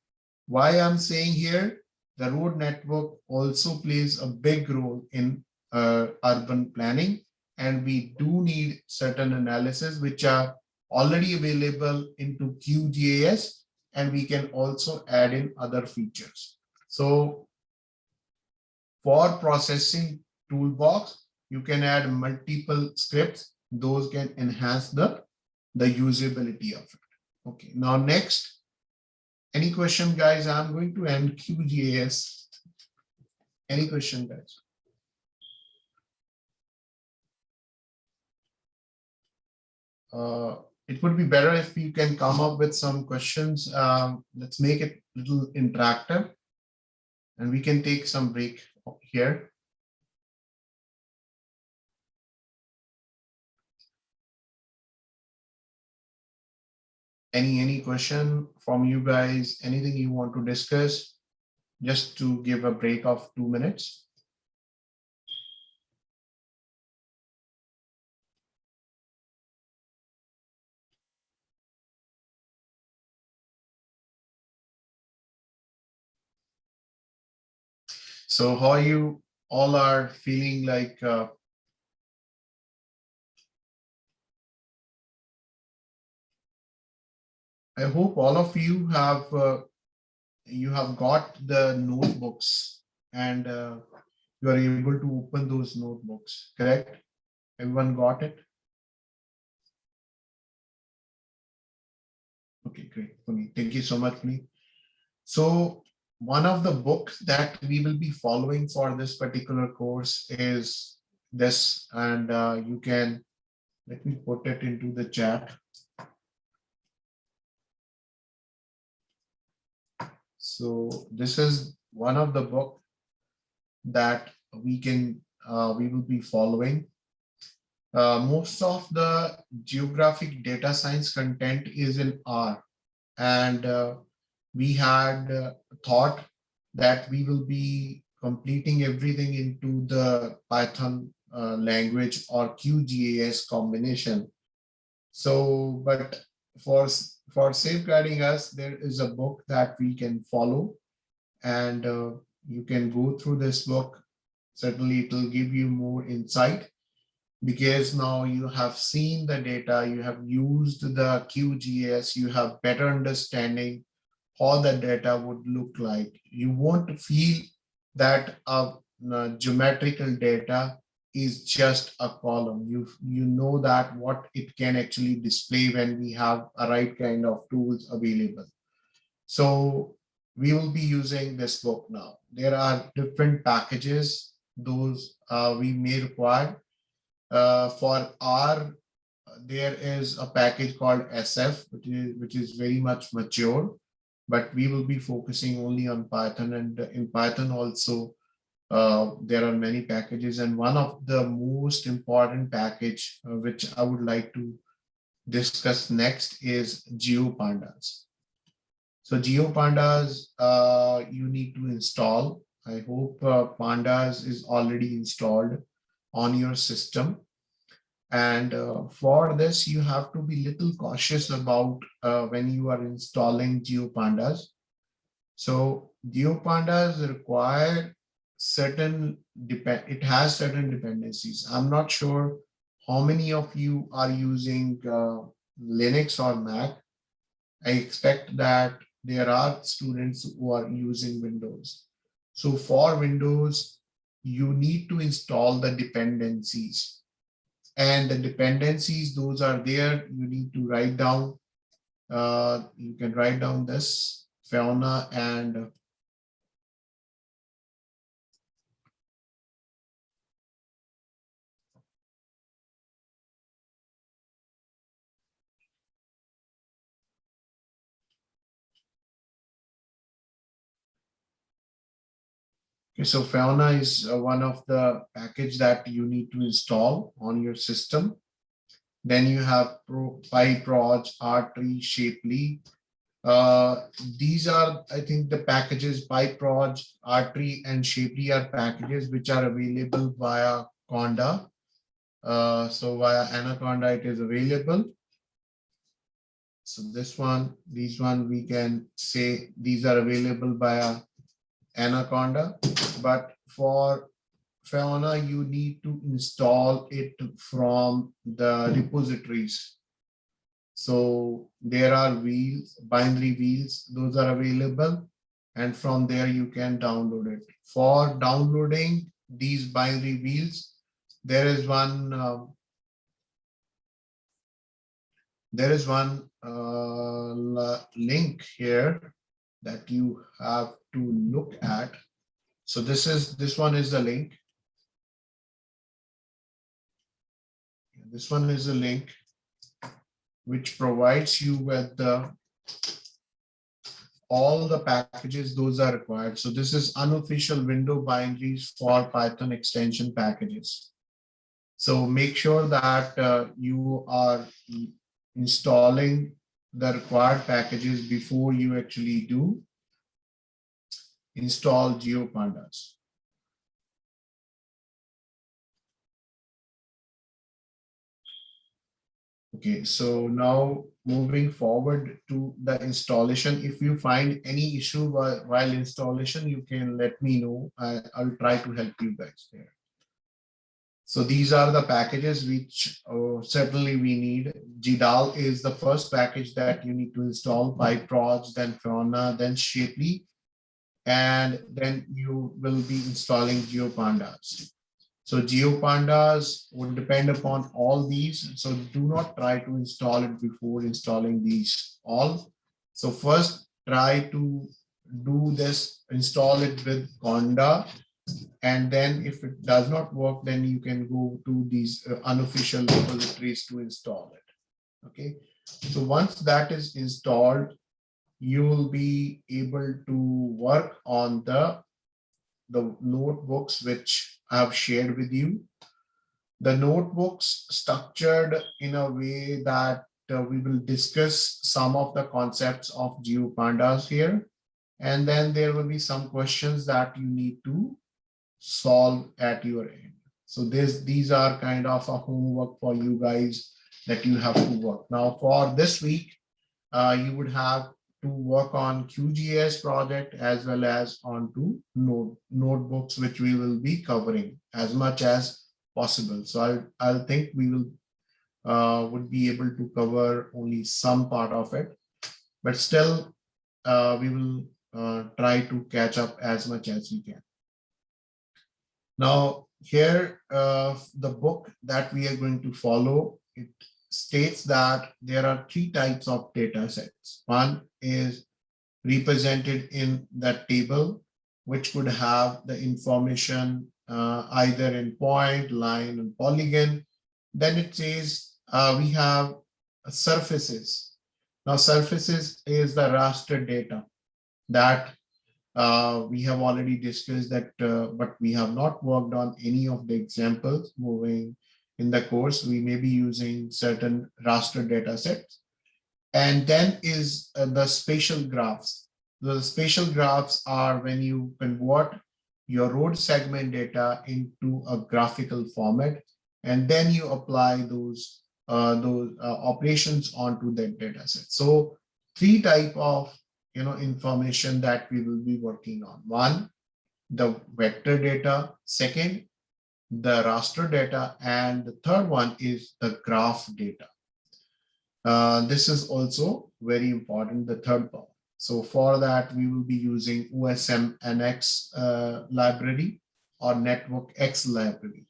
why I'm saying here, the road network also plays a big role in urban planning, and we do need certain analysis which are already available into QGIS, and we can also add in other features. So for processing toolbox, you can add multiple scripts. Those can enhance the usability of it. Okay, now next, any question, guys? I'm going to end QGIS. Any question, guys? It would be better if you can come up with some questions. Let's make it a little interactive, and we can take some break here. Any question from you guys? Anything you want to discuss? Just to give a break of 2 minutes. So how you all are feeling like I hope all of you have got the notebooks, and you are able to open those notebooks, correct? Everyone got it? Okay, great. Puneet. Thank you so much, Puneet. So one of the books that we will be following for this particular course is this, and you can, let me put it into the chat. So this is one of the book that we will be following. Most of the geographic data science content is in R, and we had thought that we will be completing everything into the Python language or QGIS combination. So, but for safeguarding us, there is a book that we can follow, and you can go through this book. Certainly, it will give you more insight, because now you have seen the data, you have used the QGIS, you have better understanding how the data would look like. You won't feel that geometrical data is just a column. You know that what it can actually display when we have a right kind of tools available. So we will be using this book now. There are different packages, those we may require. For R, there is a package called SF, which is very much mature, but we will be focusing only on Python. And in Python also, there are many packages, and one of the most important package which I would like to discuss next is GeoPandas. So GeoPandas, you need to install. I hope Pandas is already installed on your system. And for this, you have to be little cautious about when you are installing GeoPandas. So GeoPandas require it has certain dependencies. I'm not sure how many of you are using Linux or Mac. I expect that there are students who are using Windows. So for Windows, you need to install the dependencies. And the dependencies, those are there. You need to write down, you can write down this fauna and Okay, so Fauna is one of the package that you need to install on your system. Then you have PyProj, R-Tree, Shapely. These are, I think, the packages PyProj, R-Tree, and Shapely are packages which are available via Conda. So via Anaconda, it is available. So this one, these one, we can say these are available via Anaconda, but for Fauna, you need to install it from the repositories. So there are wheels, binary wheels, those are available. And from there you can download it. For downloading these binary wheels, there is one link here that you have to look at. So this one is the link. This one is a link which provides you with all the packages those are required. So this is unofficial window binaries for Python extension packages. So make sure that you are installing the required packages before you actually do install GeoPandas. Okay, so now moving forward to the installation, if you find any issue while installation, you can let me know. I'll try to help you guys there. So these are the packages which certainly we need. GDAL is the first package that you need to install, PyProj, then Fauna, then Shapely, and then you will be installing GeoPandas. So GeoPandas would depend upon all these. So do not try to install it before installing these all. So first try to do this, install it with Conda. And then if it does not work, then you can go to these unofficial repositories to install it. Okay. So once that is installed, you will be able to work on the notebooks which I have shared with you. The notebooks structured in a way that we will discuss some of the concepts of GeoPandas here. And then there will be some questions that you need to solve at your end. So these are kind of a homework for you guys that you have to work. Now for this week, you would have to work on QGIS project as well as onto notebooks, which we will be covering as much as possible. So I'll think we will would be able to cover only some part of it, but still we will try to catch up as much as we can. Now here, the book that we are going to follow, it states that there are three types of data sets. One is represented in that table, which could have the information either in point, line, and polygon. Then it says we have surfaces. Now surfaces is the raster data that we have already discussed that, but we have not worked on any of the examples moving in the course. We may be using certain raster data sets. And then is the spatial graphs. The spatial graphs are when you convert your road segment data into a graphical format, and then you apply those operations onto that data set. So three type of information that we will be working on. One, the vector data. Second, the raster data, and the third one is the graph data. This is also very important, the third part. So for that, we will be using OSM-NX library or Network X library.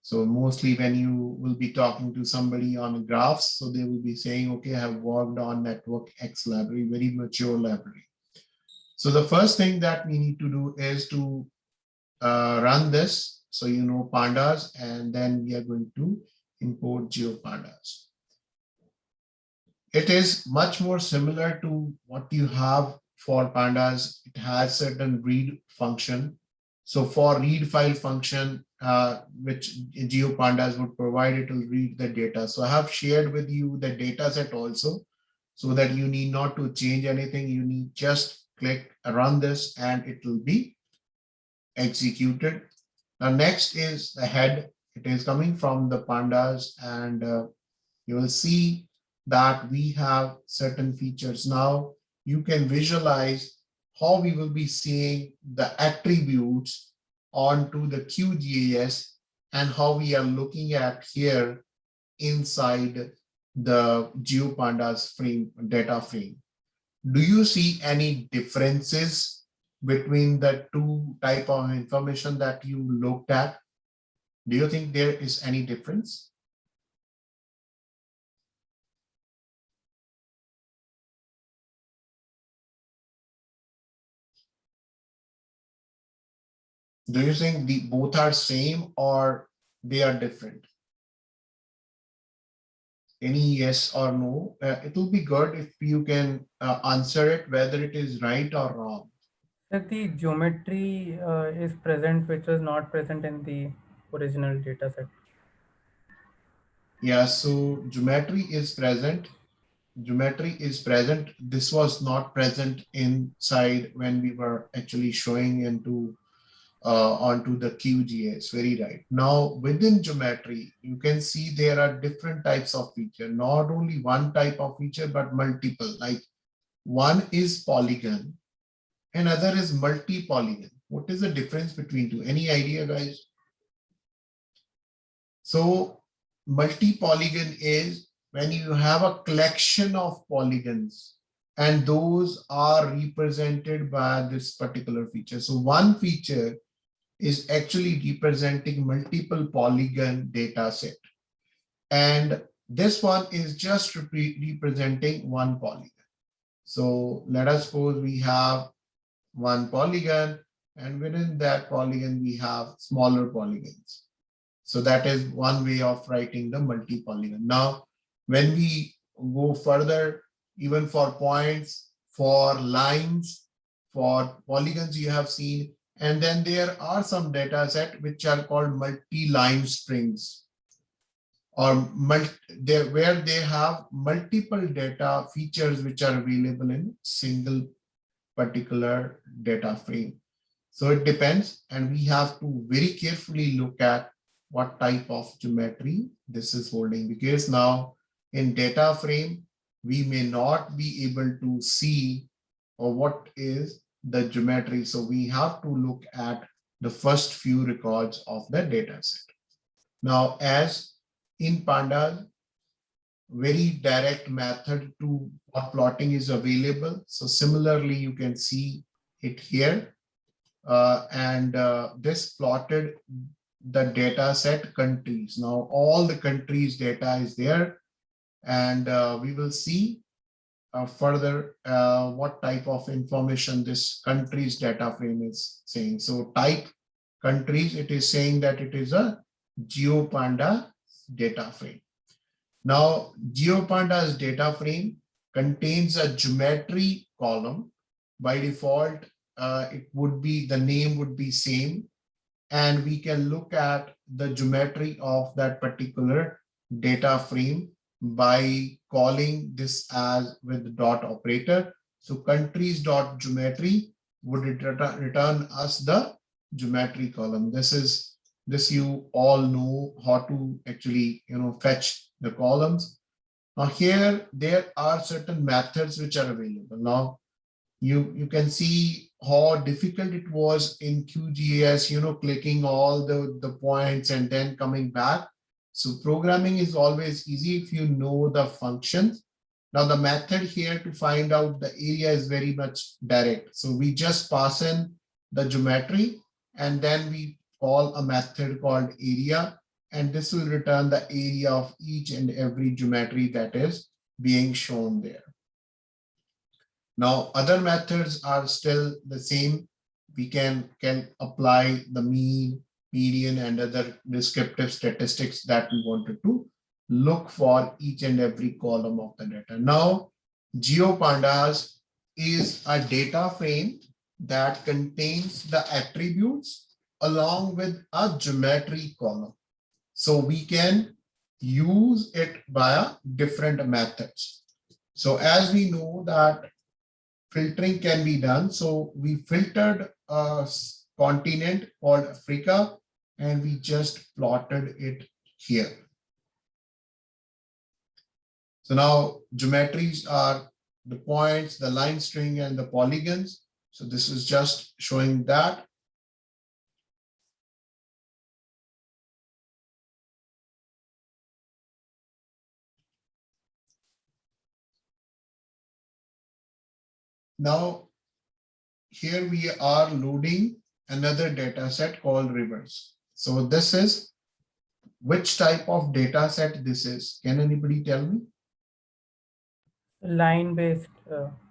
So mostly when you will be talking to somebody on graphs, so they will be saying, okay, I have worked on Network X library, very mature library. So the first thing that we need to do is to run this. So pandas, and then we are going to import GeoPandas. It is much more similar to what you have for pandas. It has certain read function. So for read file function, which GeoPandas would provide, it will read the data. So I have shared with you the data set also, so that you need not to change anything. You need just click run this and it will be executed. Now next is the head. It is coming from the pandas, and you will see that we have certain features. Now you can visualize how we will be seeing the attributes onto the QGIS and how we are looking at here inside the GeoPandas frame, data frame. Do you see any differences between the two type of information that you looked at? Do you think there is any difference? Do you think the both are same or they are different? Any yes or no? It will be good if you can answer it, whether it is right or wrong. So the geometry is present, which was not present in the original data set. Yeah, so geometry is present. Geometry is present. This was not present inside when we were actually showing into onto the QGIS. Very right. Now within geometry, you can see there are different types of feature, not only one type of feature, but multiple. Like one is polygon, another is multi-polygon. What is the difference between two? Any idea, guys? So multi-polygon is when you have a collection of polygons and those are represented by this particular feature. So one feature is actually representing multiple polygon data set. And this one is just representing one polygon. So let us suppose we have one polygon, and within that polygon, we have smaller polygons. So that is one way of writing the multi-polygon. Now, when we go further, even for points, for lines, for polygons you have seen, and then there are some data set which are called multi-line strings, or where they have multiple data features which are available in single particular data frame. So it depends, and we have to very carefully look at what type of geometry this is holding, because now in data frame, we may not be able to see or what is the geometry. So we have to look at the first few records of the data set. Now, as in pandas, very direct method to for plotting is available. So similarly, you can see it here. This plotted the data set countries. Now all the countries data is there, and we will see further what type of information this country's data frame is saying. So type countries, it is saying that it is a GeoPanda data frame. Now GeoPanda's data frame contains a geometry column. By default, it would be, the name would be same, and we can look at the geometry of that particular data frame by calling this as with the dot operator. So countries dot geometry would return us the geometry column. This you all know how to actually fetch the columns. Now here there are certain methods which are available. Now you can see how difficult it was in QGIS, clicking all the points and then coming back. So programming is always easy if you know the functions. Now the method here to find out the area is very much direct. So we just pass in the geometry and then we call a method called area, and this will return the area of each and every geometry that is being shown there. Now, other methods are still the same. We can apply the mean, median, and other descriptive statistics that we wanted to look for each and every column of the data. Now, GeoPandas is a data frame that contains the attributes along with a geometry column. So we can use it via different methods. So as we know that filtering can be done. So we filtered a continent called Africa and we just plotted it here. So now geometries are the points, the line string, and the polygons. So this is just showing that. Now, here we are loading another data set called rivers. So this is which type of data set this is? Can anybody tell me? Line based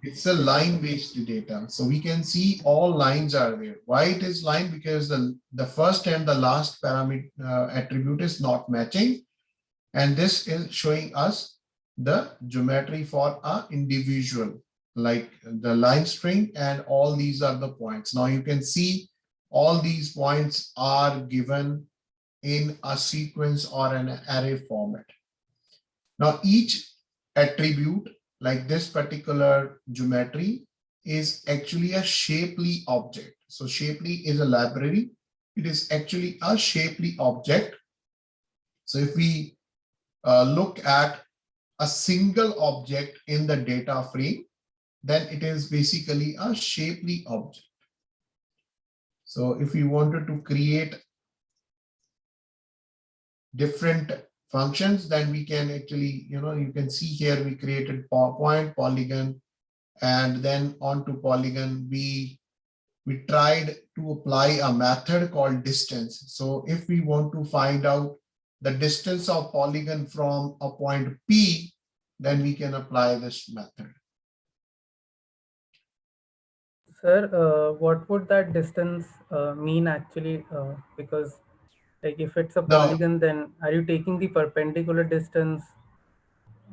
It's a line-based data. So we can see all lines are there. Why it is line? Because the first and the last parameter attribute is not matching. And this is showing us the geometry for an individual, like the line string, and all these are the points. Now you can see all these points are given in a sequence or an array format. Now each attribute, like this particular geometry, is actually a shapely object. So shapely is a library. It is actually a shapely object. So if we look at a single object in the data frame, then it is basically a shapely object. So if we wanted to create different functions, then we can actually, you can see here we created point, polygon, and then onto polygon, we tried to apply a method called distance. So if we want to find out the distance of polygon from a point P, then we can apply this method. Sir, what would that distance mean actually? Because like if it's a Now, polygon, then are you taking the perpendicular distance?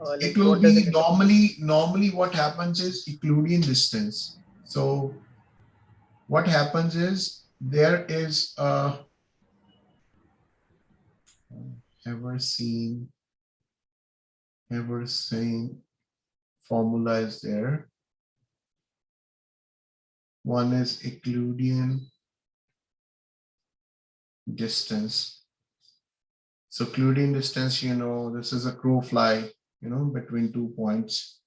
it Like will what does be it? normally what happens is Euclidean distance. So what happens is there is a ever seen formula is there. One is Euclidean distance. So Euclidean distance, this is a crow fly, between 2 points.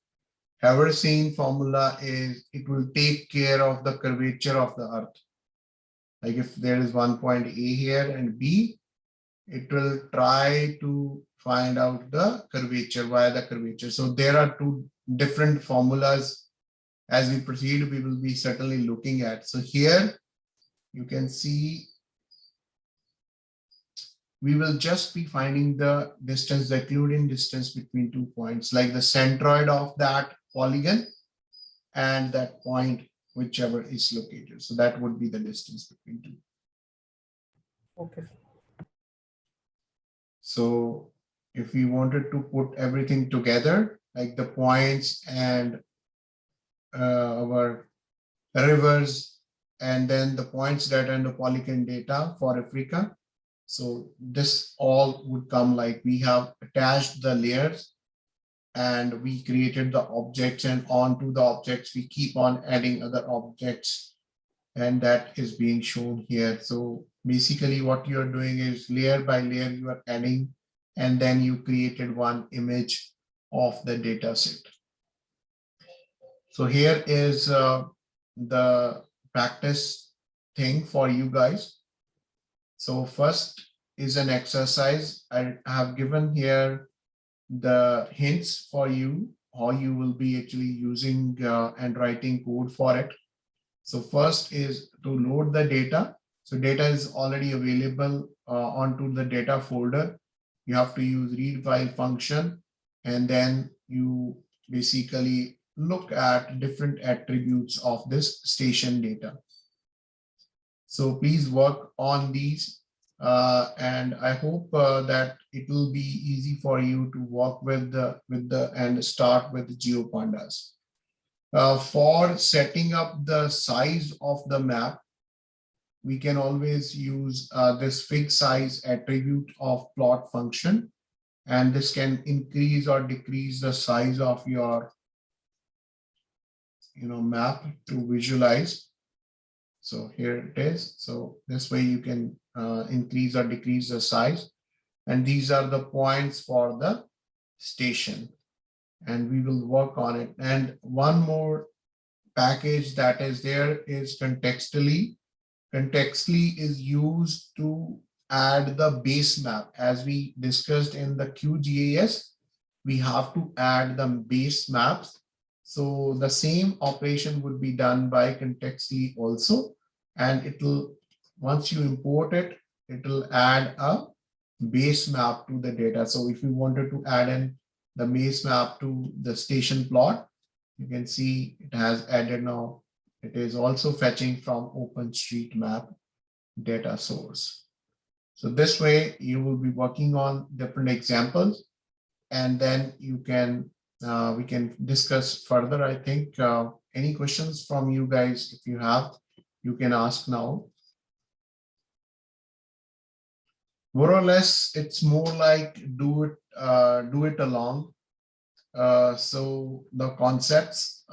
Ever-seen formula is it will take care of the curvature of the earth. Like if there is one point A here and B, it will try to find out the curvature via the curvature. So there are two different formulas. As we proceed, we will be certainly looking at. So here you can see we will just be finding the distance, the Euclidean distance between 2 points, like the centroid of that polygon and that point, whichever is located. So that would be the distance between two. Okay. So if we wanted to put everything together, like the points and our rivers, and then the points data and the polygon data for Africa. So this all would come like we have attached the layers and we created the objects, and onto the objects, we keep on adding other objects, and that is being shown here. So basically what you're doing is layer by layer you are adding, and then you created one image of the data set. So here is the practice thing for you guys. So first is an exercise. I have given here the hints for you, how you will be actually using and writing code for it. So first is to load the data. So data is already available onto the data folder. You have to use read file function, and then you basically look at different attributes of this station data. So please work on these, and I hope that it will be easy for you to work with and start with GeoPandas. For setting up the size of the map, we can always use this fixed size attribute of plot function, and this can increase or decrease the size of your map to visualize. So here it is. So this way you can increase or decrease the size, and these are the points for the station, and we will work on it. And one more package that is there is contextually. Contextually is used to add the base map. As we discussed in the QGIS, we have to add the base maps. So the same operation would be done by contextually also. And it'll, once you import it, it'll add a base map to the data. So if you wanted to add in the base map to the station plot, you can see it has added now. It is also fetching from OpenStreetMap data source. So this way you will be working on different examples, and then you can we can discuss further. I think any questions from you guys, if you have, you can ask now. More or less, it's more like do it along. So the concepts,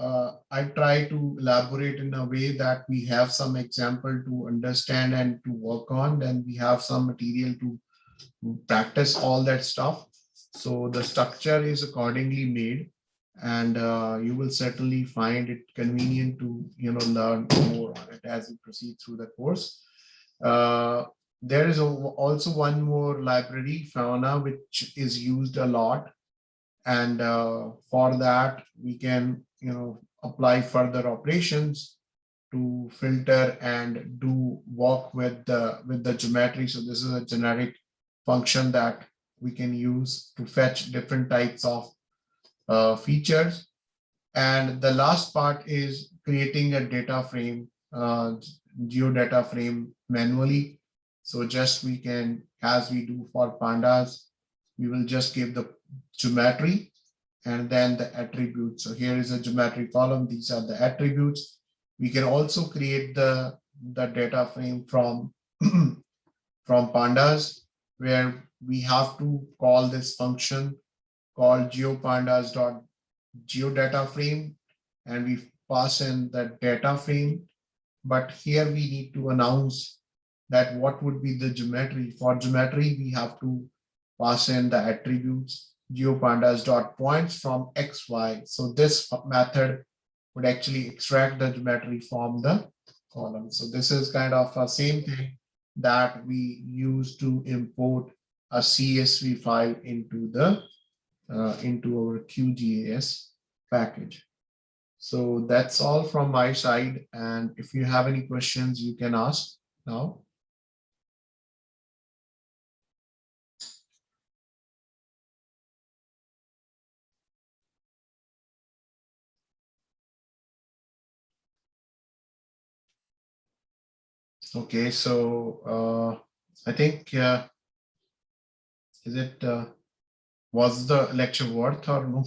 I try to elaborate in a way that we have some example to understand and to work on, then we have some material to practice all that stuff. So the structure is accordingly made, and you will certainly find it convenient to learn more on it as you proceed through the course. There is also one more library, Fauna, which is used a lot, and for that we can apply further operations to filter and do work with the geometry. So this is a generic function that we can use to fetch different types of features. And the last part is creating a data frame, geodata frame manually. So just we can, as we do for pandas, we will just give the geometry and then the attributes. So here is a geometry column. These are the attributes. We can also create the data frame from from pandas, where we have to call this function called geopandas.geodataFrame, and we pass in the data frame. But here we need to announce that what would be the geometry. For geometry, we have to pass in the attributes geopandas.points from XY. So this method would actually extract the geometry from the column. So this is kind of the same thing that we use to import a CSV file into the into our QGIS package. So that's all from my side. And if you have any questions, you can ask now. Okay, so I think, is it, was the lecture worth or no?